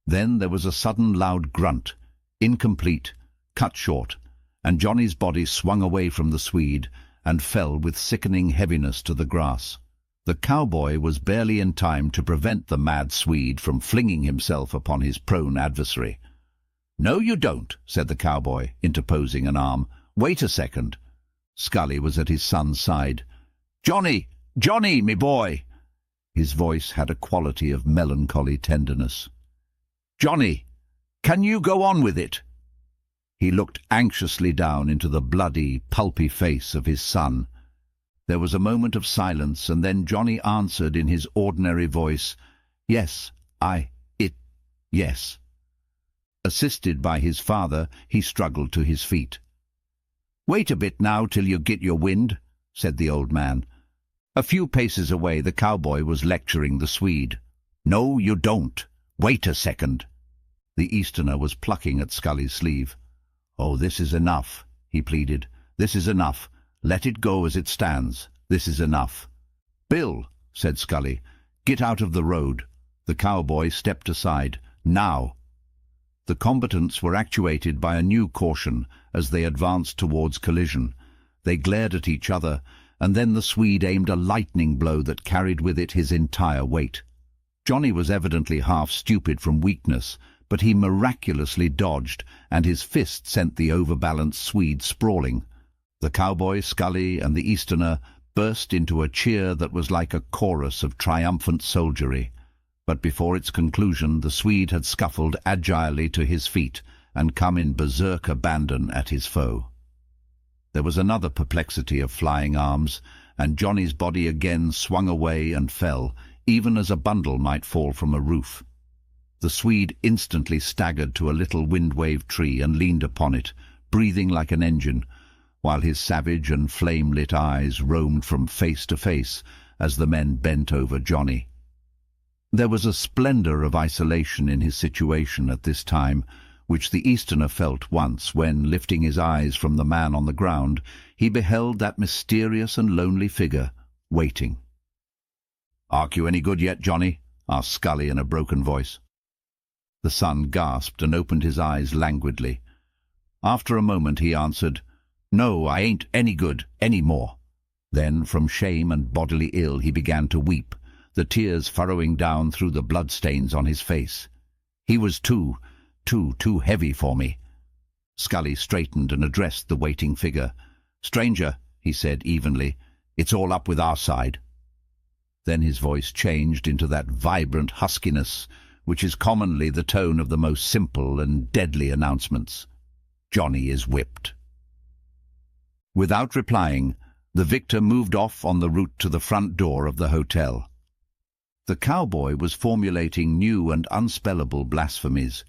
Then there was a sudden loud grunt, incomplete, cut short, and Johnny's body swung away from the Swede and fell with sickening heaviness to the grass. The cowboy was barely in time to prevent the mad Swede from flinging himself upon his prone adversary. "No, you don't," said the cowboy, interposing an arm. "Wait a second." Scully was at his son's side. "Johnny! Johnny, me boy!" His voice had a quality of melancholy tenderness. "Johnny, can you go on with it?" He looked anxiously down into the bloody, pulpy face of his son. There was a moment of silence, and then Johnny answered in his ordinary voice, "Yes, yes." Assisted by his father, he struggled to his feet. "Wait a bit now till you get your wind," said the old man. A few paces away the cowboy was lecturing the Swede. "No, you don't. Wait a second." The Easterner was plucking at Scully's sleeve. "Oh, this is enough," he pleaded. "This is enough. Let it go as it stands. This is enough." "Bill," said Scully, "get out of the road." The cowboy stepped aside. "Now." The combatants were actuated by a new caution as they advanced towards collision. They glared at each other, and then the Swede aimed a lightning blow that carried with it his entire weight. Johnny was evidently half stupid from weakness, but he miraculously dodged, and his fist sent the overbalanced Swede sprawling. The cowboy, Scully, and the Easterner burst into a cheer that was like a chorus of triumphant soldiery. But before its conclusion, the Swede had scuffled agilely to his feet and come in berserk abandon at his foe. There was another perplexity of flying arms, and Johnny's body again swung away and fell, even as a bundle might fall from a roof. The Swede instantly staggered to a little wind-waved tree and leaned upon it, breathing like an engine, while his savage and flame-lit eyes roamed from face to face as the men bent over Johnny. There was a splendor of isolation in his situation at this time, which the Easterner felt once when, lifting his eyes from the man on the ground, he beheld that mysterious and lonely figure, waiting. "Aren't you any good yet, Johnny?" asked Scully in a broken voice. The son gasped and opened his eyes languidly. After a moment he answered, "No, I ain't any good any more." Then, from shame and bodily ill, he began to weep, the tears furrowing down through the bloodstains on his face. "He was too heavy for me." Scully straightened and addressed the waiting figure. "Stranger," he said evenly, "it's all up with our side." Then his voice changed into that vibrant huskiness which is commonly the tone of the most simple and deadly announcements. "Johnny is whipped." Without replying, the victor moved off on the route to the front door of the hotel. The cowboy was formulating new and unspellable blasphemies.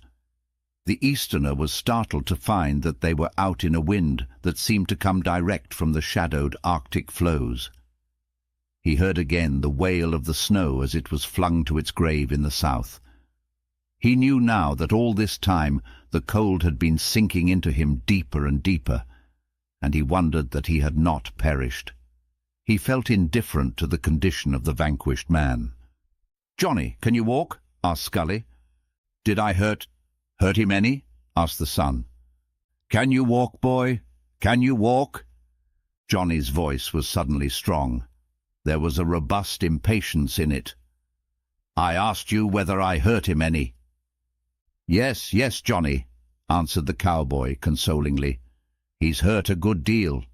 The Easterner was startled to find that they were out in a wind that seemed to come direct from the shadowed Arctic floes. He heard again the wail of the snow as it was flung to its grave in the south. He knew now that all this time the cold had been sinking into him deeper and deeper, and he wondered that he had not perished. He felt indifferent to the condition of the vanquished man. "Johnny, can you walk?" asked Scully. "Did I hurt him any?" asked the son. "Can you walk, boy? Can you walk?" Johnny's voice was suddenly strong. There was a robust impatience in it. "I asked you whether I hurt him any." "Yes, yes, Johnny," answered the cowboy consolingly. "He's hurt a good deal."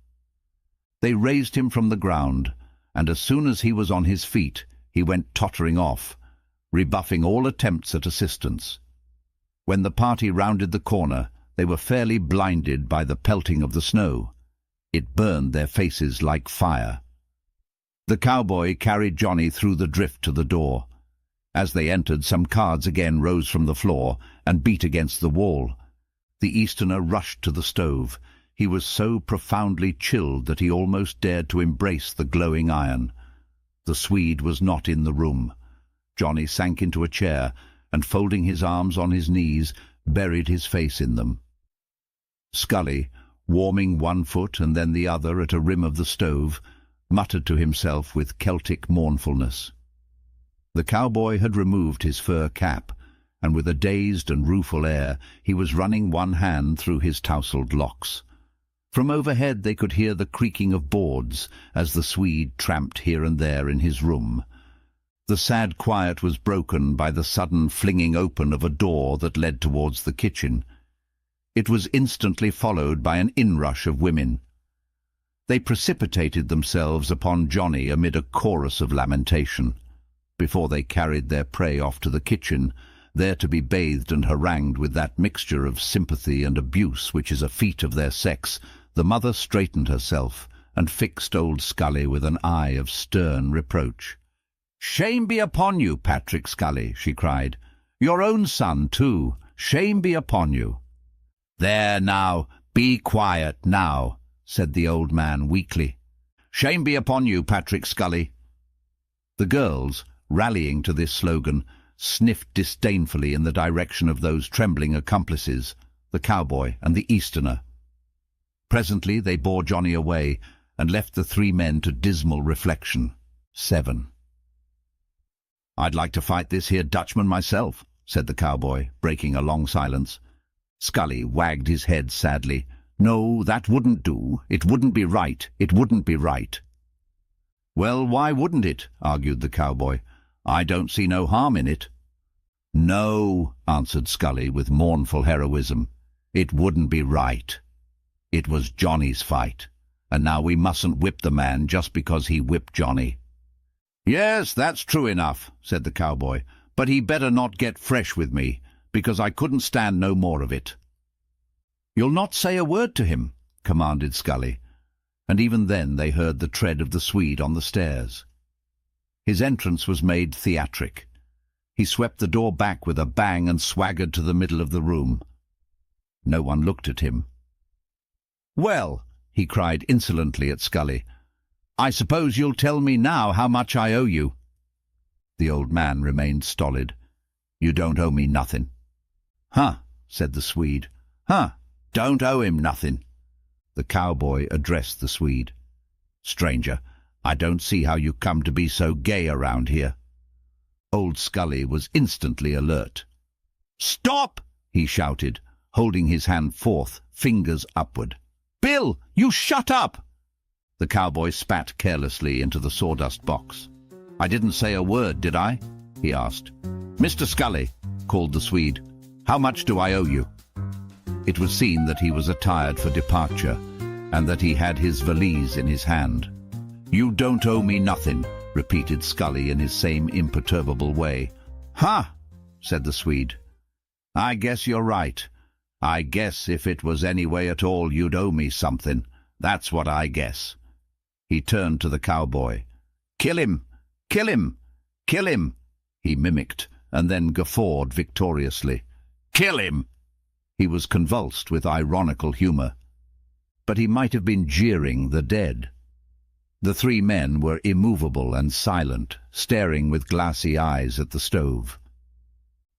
They raised him from the ground, and as soon as he was on his feet, he went tottering off, rebuffing all attempts at assistance. When the party rounded the corner, they were fairly blinded by the pelting of the snow. It burned their faces like fire. The cowboy carried Johnny through the drift to the door. As they entered, some cards again rose from the floor and beat against the wall. The Easterner rushed to the stove. He was so profoundly chilled that he almost dared to embrace the glowing iron. The Swede was not in the room. Johnny sank into a chair and, folding his arms on his knees, buried his face in them. Scully, warming one foot and then the other at a rim of the stove, muttered to himself with Celtic mournfulness. The cowboy had removed his fur cap, and with a dazed and rueful air he was running one hand through his tousled locks. From overhead they could hear the creaking of boards as the Swede tramped here and there in his room. The sad quiet was broken by the sudden flinging open of a door that led towards the kitchen. It was instantly followed by an inrush of women. They precipitated themselves upon Johnny amid a chorus of lamentation. Before they carried their prey off to the kitchen, there to be bathed and harangued with that mixture of sympathy and abuse which is a feat of their sex, the mother straightened herself and fixed old Scully with an eye of stern reproach. "Shame be upon you, Patrick Scully," she cried. "Your own son, too. Shame be upon you." "There now, be quiet now," said the old man weakly. "Shame be upon you, Patrick Scully." The girls, rallying to this slogan, sniffed disdainfully in the direction of those trembling accomplices, the cowboy and the Easterner. Presently they bore Johnny away and left the three men to dismal reflection. 7. "I'd like to fight this here Dutchman myself," said the cowboy, breaking a long silence. Scully wagged his head sadly. "No, that wouldn't do. It wouldn't be right. It wouldn't be right." "Well, why wouldn't it?" argued the cowboy. "I don't see no harm in it." "No," answered Scully with mournful heroism. "It wouldn't be right. It was Johnny's fight, and now we mustn't whip the man just because he whipped Johnny." "Yes, that's true enough," said the cowboy, "but he better not get fresh with me, because I couldn't stand no more of it." "You'll not say a word to him," commanded Scully, and even then they heard the tread of the Swede on the stairs. His entrance was made theatric. He swept the door back with a bang and swaggered to the middle of the room. No one looked at him. "Well," he cried insolently at Scully, "I suppose you'll tell me now how much I owe you." The old man remained stolid. "You don't owe me nothing." "Huh," said the Swede. "Huh, don't owe him nothing." The cowboy addressed the Swede. "Stranger, I don't see how you come to be so gay around here." Old Scully was instantly alert. "Stop!" he shouted, holding his hand forth, fingers upward. "Bill, you shut up!" The cowboy spat carelessly into the sawdust box. "I didn't say a word, did I?" he asked. "Mr. Scully," called the Swede, "how much do I owe you?" It was seen that he was attired for departure, and that he had his valise in his hand. "You don't owe me nothing," repeated Scully in his same imperturbable way. "Ha!" said the Swede. "I guess you're right. I guess if it was any way at all you'd owe me something. That's what I guess." He turned to the cowboy. "Kill him! Kill him! Kill him!" he mimicked, and then guffawed victoriously. "Kill him!" He was convulsed with ironical humor. But he might have been jeering the dead. The three men were immovable and silent, staring with glassy eyes at the stove.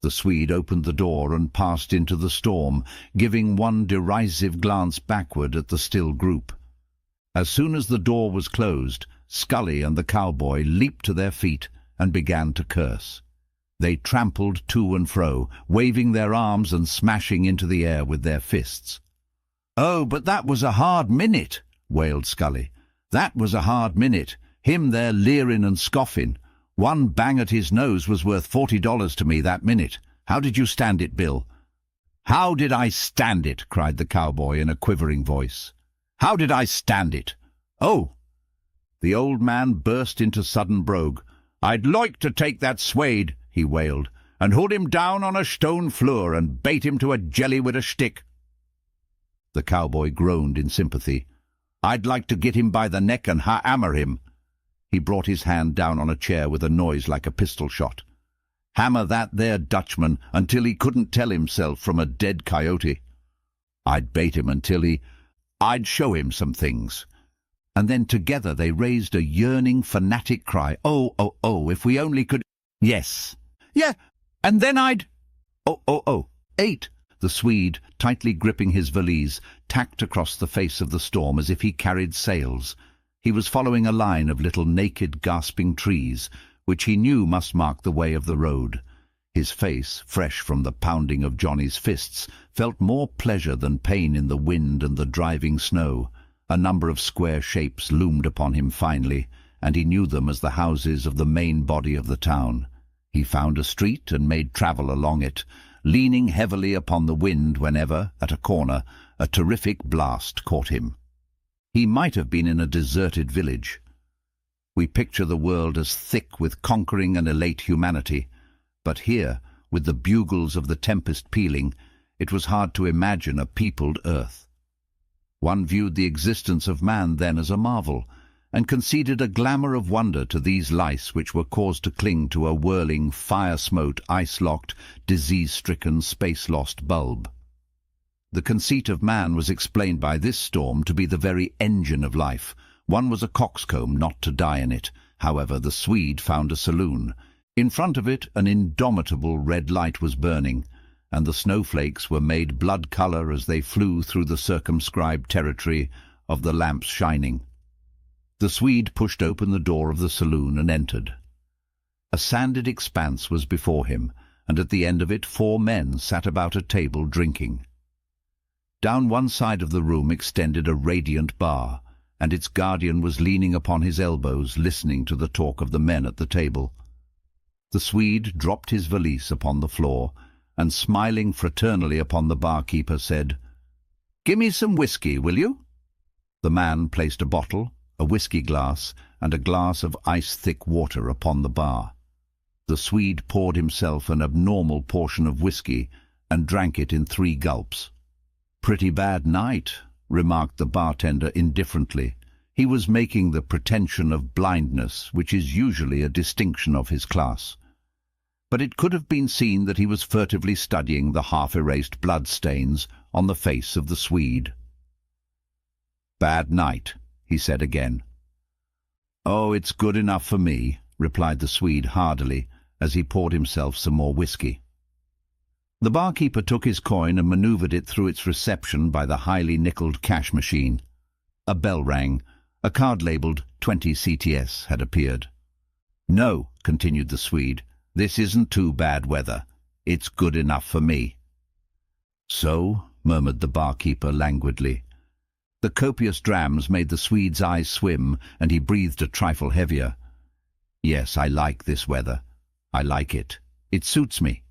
The Swede opened the door and passed into the storm, giving one derisive glance backward at the still group. As soon as the door was closed, Scully and the cowboy leaped to their feet and began to curse. They trampled to and fro, waving their arms and smashing into the air with their fists. "Oh, but that was a hard minute," wailed Scully. "That was a hard minute. Him there leering and scoffing. One bang at his nose was worth $40 to me that minute. How did you stand it, Bill?" "How did I stand it?" cried the cowboy in a quivering voice. "How did I stand it? Oh!" The old man burst into sudden brogue. "I'd like to take that Swede," he wailed, "and hold him down on a stone floor and bait him to a jelly with a stick." The cowboy groaned in sympathy. "I'd like to get him by the neck and hammer him." He brought his hand down on a chair with a noise like a pistol shot. "Hammer that there Dutchman until he couldn't tell himself from a dead coyote. I'd bait him until I'd show him some things." And then together they raised a yearning, fanatic cry. "Oh, oh, oh, if we only could—" "Yes. Yeah, and then I'd—" "Oh, oh, oh, 8. The Swede, tightly gripping his valise, tacked across the face of the storm as if he carried sails. He was following a line of little naked, gasping trees, which he knew must mark the way of the road. His face, fresh from the pounding of Johnny's fists, felt more pleasure than pain in the wind and the driving snow. A number of square shapes loomed upon him finely, and he knew them as the houses of the main body of the town. He found a street and made travel along it, leaning heavily upon the wind whenever, at a corner, a terrific blast caught him. He might have been in a deserted village. We picture the world as thick with conquering and elate humanity, but here, with the bugles of the tempest pealing, it was hard to imagine a peopled earth. One viewed the existence of man then as a marvel, and conceded a glamour of wonder to these lice which were caused to cling to a whirling, fire-smote, ice-locked, disease-stricken, space-lost bulb. The conceit of man was explained by this storm to be the very engine of life. One was a coxcomb, not to die in it. However, the Swede found a saloon. In front of it an indomitable red light was burning, and the snowflakes were made blood-colour as they flew through the circumscribed territory of the lamps shining. The Swede pushed open the door of the saloon and entered. A sanded expanse was before him, and at the end of it 4 men sat about a table drinking. Down one side of the room extended a radiant bar, and its guardian was leaning upon his elbows, listening to the talk of the men at the table. The Swede dropped his valise upon the floor, and smiling fraternally upon the barkeeper, said, "Give me some whiskey, will you?" The man placed a bottle, a whiskey glass, and a glass of ice-thick water upon the bar. The Swede poured himself an abnormal portion of whiskey and drank it in 3 gulps. "Pretty bad night," remarked the bartender indifferently. He was making the pretension of blindness, which is usually a distinction of his class. But it could have been seen that he was furtively studying the half-erased blood-stains on the face of the Swede. "Bad night," he said again. "Oh, it's good enough for me," replied the Swede hardily, as he poured himself some more whiskey. The barkeeper took his coin and manoeuvred it through its reception by the highly nickeled cash machine. A bell rang. A card labelled 20 CTS had appeared. "No," continued the Swede, "this isn't too bad weather. It's good enough for me." "So," murmured the barkeeper languidly. The copious drams made the Swede's eyes swim, and he breathed a trifle heavier. "Yes, I like this weather. I like it. It suits me."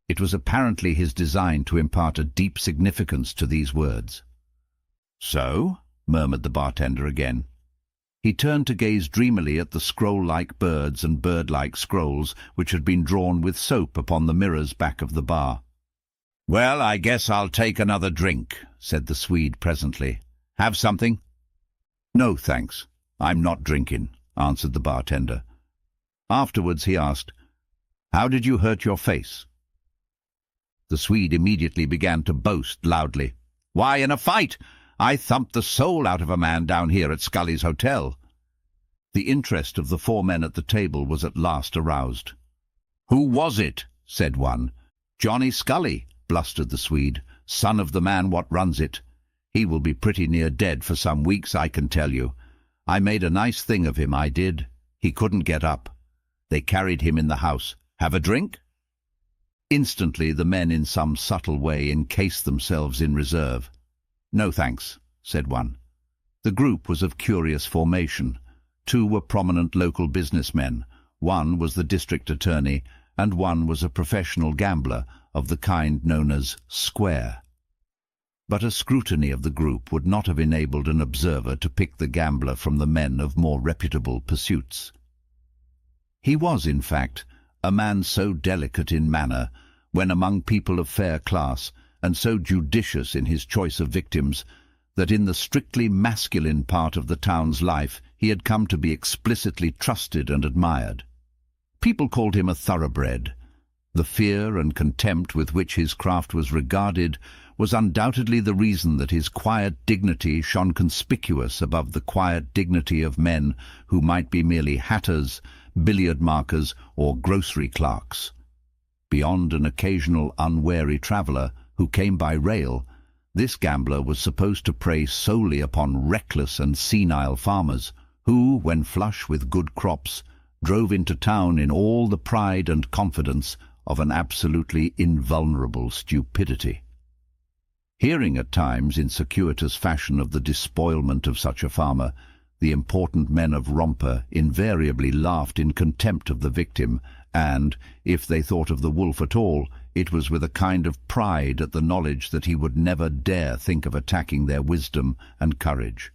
It was apparently his design to impart a deep significance to these words. "So?" murmured the bartender again. He turned to gaze dreamily at the scroll-like birds and bird-like scrolls which had been drawn with soap upon the mirrors back of the bar. "Well, I guess I'll take another drink," said the Swede presently. "Have something?" "No, thanks. I'm not drinking," answered the bartender. Afterwards he asked, "How did you hurt your face?" The Swede immediately began to boast loudly. "Why, in a fight! I thumped the soul out of a man down here at Scully's hotel." The interest of the 4 men at the table was at last aroused. "Who was it?" said one. "Johnny Scully," blustered the Swede, "son of the man what runs it. He will be pretty near dead for some weeks, I can tell you. I made a nice thing of him, I did. He couldn't get up. They carried him in the house. Have a drink?" Instantly the men in some subtle way encased themselves in reserve. "No thanks," said one. The group was of curious formation. 2 were prominent local businessmen, 1 was the district attorney, and 1 was a professional gambler of the kind known as square. But a scrutiny of the group would not have enabled an observer to pick the gambler from the men of more reputable pursuits. He was, in fact, a man so delicate in manner, when among people of fair class, and so judicious in his choice of victims, that in the strictly masculine part of the town's life he had come to be explicitly trusted and admired. People called him a thoroughbred. The fear and contempt with which his craft was regarded was undoubtedly the reason that his quiet dignity shone conspicuous above the quiet dignity of men who might be merely hatters, billiard markers, or grocery clerks. Beyond an occasional unwary traveller who came by rail, this gambler was supposed to prey solely upon reckless and senile farmers who, when flush with good crops, drove into town in all the pride and confidence of an absolutely invulnerable stupidity. Hearing at times in circuitous fashion of the despoilment of such a farmer, the important men of Romper invariably laughed in contempt of the victim, and, if they thought of the wolf at all, it was with a kind of pride at the knowledge that he would never dare think of attacking their wisdom and courage.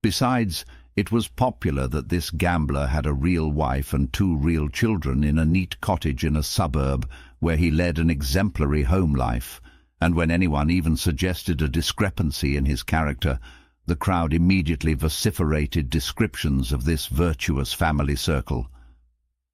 Besides, it was popular that this gambler had a real wife and 2 real children in a neat cottage in a suburb where he led an exemplary home life, and when anyone even suggested a discrepancy in his character, the crowd immediately vociferated descriptions of this virtuous family circle.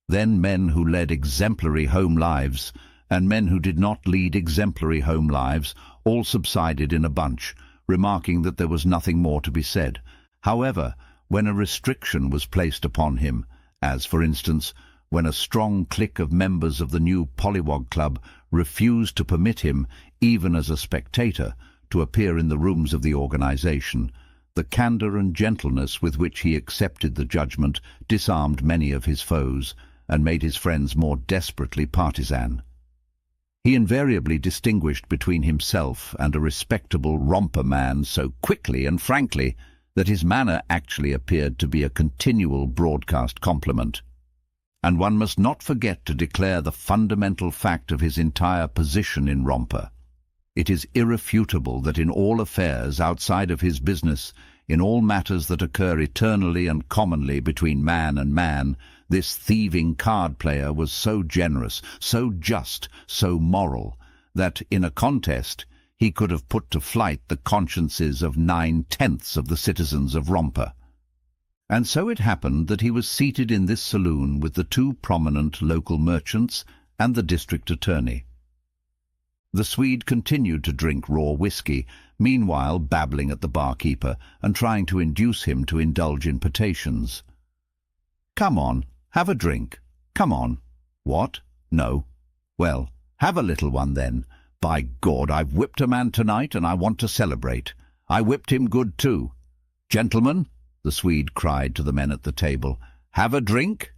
Then men who led exemplary home lives and men who did not lead exemplary home lives all subsided in a bunch, remarking that there was nothing more to be said. However, when a restriction was placed upon him, as, for instance, when a strong clique of members of the new Pollywog Club refused to permit him, even as a spectator, to appear in the rooms of the organization, the candour and gentleness with which he accepted the judgment disarmed many of his foes and made his friends more desperately partisan. He invariably distinguished between himself and a respectable romper man so quickly and frankly that his manner actually appeared to be a continual broadcast compliment. And one must not forget to declare the fundamental fact of his entire position in romper. It is irrefutable that in all affairs outside of his business, in all matters that occur eternally and commonly between man and man, this thieving card player was so generous, so just, so moral, that in a contest he could have put to flight the consciences of 9/10 of the citizens of Romper. And so it happened that he was seated in this saloon with the two prominent local merchants and the district attorney. The Swede continued to drink raw whiskey, meanwhile babbling at the barkeeper and trying to induce him to indulge in potations. "Come on, have a drink. Come on." "What? No." "Well, have a little one then. By God, I've whipped a man tonight and I want to celebrate. I whipped him good too. Gentlemen," the Swede cried to the men at the table, "have a drink?"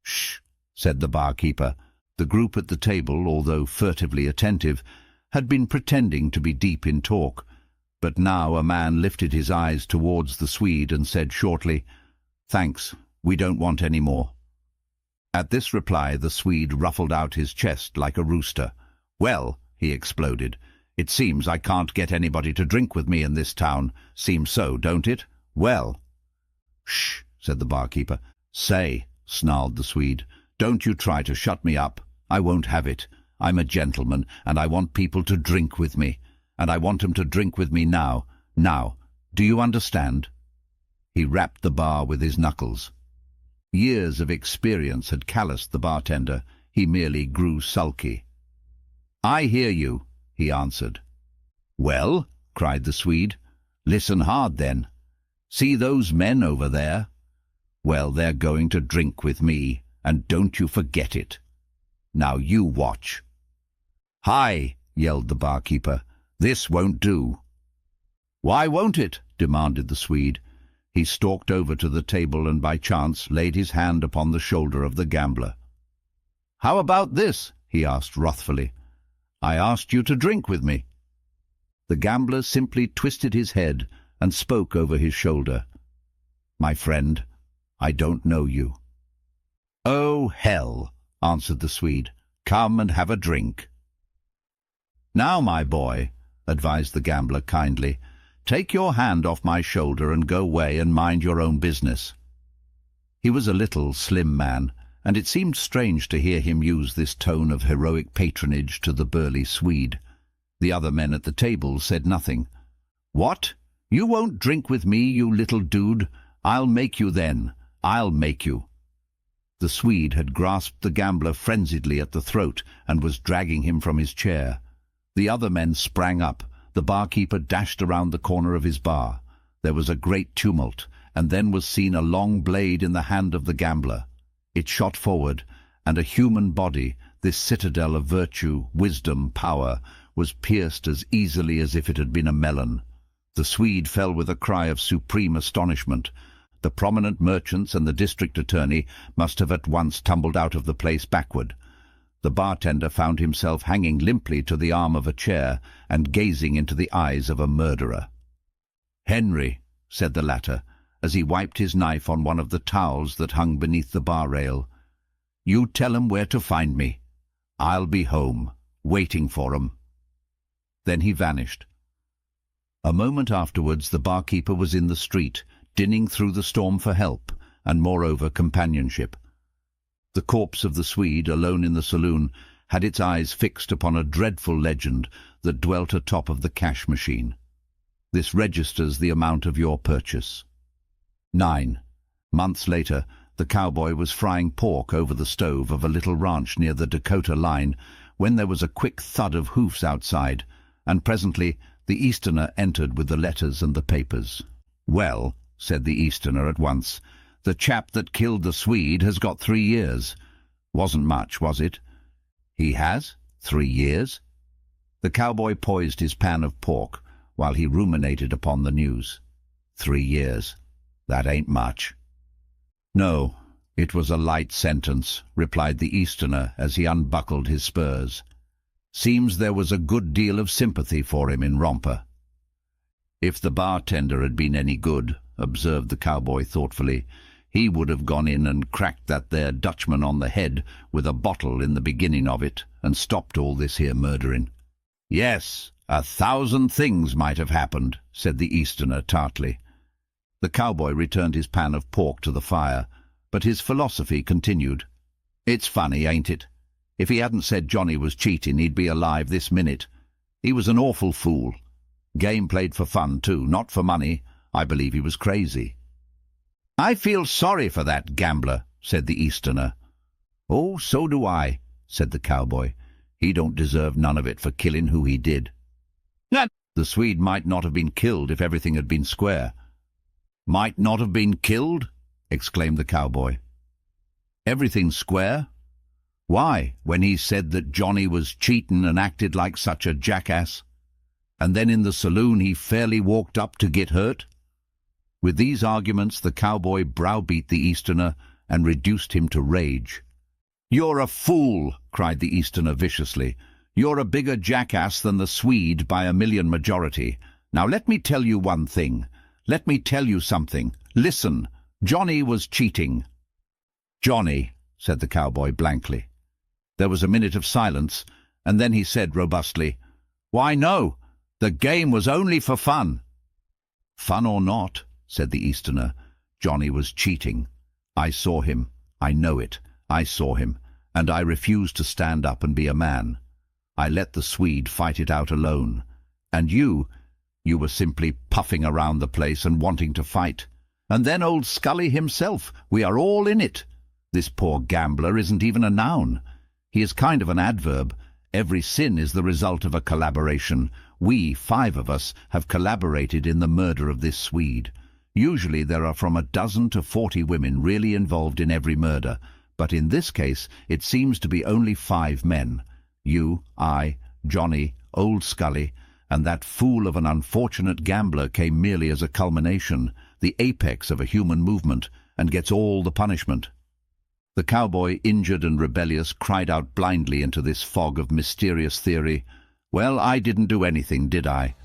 "Shh," said the barkeeper. The group at the table, although furtively attentive, had been pretending to be deep in talk, but now a man lifted his eyes towards the Swede and said shortly, "Thanks, we don't want any more." At this reply the Swede ruffled out his chest like a rooster. "Well," he exploded, "it seems I can't get anybody to drink with me in this town. Seems so, don't it? Well." "Shh," said the barkeeper. "Say," snarled the Swede, "don't you try to shut me up. I won't have it. I'm a gentleman, and I want people to drink with me. And I want 'em to drink with me now. Now. Do you understand?" He rapped the bar with his knuckles. Years of experience had calloused the bartender. He merely grew sulky. "I hear you," he answered. "Well," cried the Swede, "listen hard then. See those men over there? Well, they're going to drink with me, and don't you forget it. Now you watch." "Hi!" yelled the barkeeper. "This won't do." "Why won't it?" demanded the Swede. He stalked over to the table and by chance laid his hand upon the shoulder of the gambler. "How about this?" he asked wrathfully. "I asked you to drink with me." The gambler simply twisted his head and spoke over his shoulder. "My friend, I don't know you." "Oh, hell," answered the Swede. "Come and have a drink." "Now, my boy," advised the gambler kindly, "take your hand off my shoulder and go away and mind your own business." He was a little, slim man, and it seemed strange to hear him use this tone of heroic patronage to the burly Swede. The other men at the table said nothing. "What? You won't drink with me, you little dude? I'll make you then. I'll make you." The Swede had grasped the gambler frenziedly at the throat and was dragging him from his chair. The other men sprang up. The barkeeper dashed around the corner of his bar. There was a great tumult, and then was seen a long blade in the hand of the gambler. It shot forward, and a human body, this citadel of virtue, wisdom, power, was pierced as easily as if it had been a melon. The Swede fell with a cry of supreme astonishment. The prominent merchants and the district attorney must have at once tumbled out of the place backward. The bartender found himself hanging limply to the arm of a chair and gazing into the eyes of a murderer. "Henry," said the latter, as he wiped his knife on one of the towels that hung beneath the bar rail, "you tell 'em where to find me. I'll be home, waiting for 'em." Then he vanished. A moment afterwards the barkeeper was in the street, dinning through the storm for help, and moreover companionship. The corpse of the Swede, alone in the saloon, had its eyes fixed upon a dreadful legend that dwelt atop of the cash machine. This registers the amount of your purchase. 9. Months later, the cowboy was frying pork over the stove of a little ranch near the Dakota line when there was a quick thud of hoofs outside, and presently the Easterner entered with the letters and the papers. "Well," said the Easterner at once, "the chap that killed the Swede has got 3 years. Wasn't much, was it?" "He has? 3 years?" The cowboy poised his pan of pork while he ruminated upon the news. 3 years. That ain't much." "No, it was a light sentence," replied the Easterner as he unbuckled his spurs. Seems there was a good deal of sympathy for him in Romper. If the bartender had been any good, observed the cowboy thoughtfully, he would have gone in and cracked that there Dutchman on the head with a bottle in the beginning of it and stopped all this here murdering. Yes, 1,000 things might have happened, said the Easterner tartly. The cowboy returned his pan of pork to the fire, but his philosophy continued. It's funny, ain't it? If he hadn't said Johnny was cheating, he'd be alive this minute. He was an awful fool. Game played for fun, too, not for money. I believe he was crazy. I feel sorry for that gambler, said the Easterner. Oh, so do I, said the cowboy. He don't deserve none of it for killing who he did. The Swede might not have been killed if everything had been square. Might not have been killed? Exclaimed the cowboy. Everything square? Why, when he said that Johnny was cheating and acted like such a jackass, and then in the saloon he fairly walked up to get hurt? With these arguments the cowboy browbeat the Easterner and reduced him to rage. You're a fool, cried the Easterner viciously. You're a bigger jackass than the Swede by a million majority. Now let me tell you one thing. Let me tell you something. Listen, Johnny was cheating. Johnny, said the cowboy blankly. There was a minute of silence, and then he said robustly, Why, no, the game was only for fun. Fun or not, said the Easterner, Johnny was cheating. I saw him. I know it. I saw him, and I refused to stand up and be a man. I let the Swede fight it out alone. And you were simply puffing around the place and wanting to fight. And then old Scully himself, we are all in it. This poor gambler isn't even a noun. He is kind of an adverb. Every sin is the result of a collaboration. We, 5 of us, have collaborated in the murder of this Swede. Usually there are from 12 to 40 women really involved in every murder, but in this case it seems to be only 5 men. You, I, Johnny, old Scully, and that fool of an unfortunate gambler came merely as a culmination, the apex of a human movement, and gets all the punishment. The cowboy, injured and rebellious, cried out blindly into this fog of mysterious theory. Well, I didn't do anything, did I?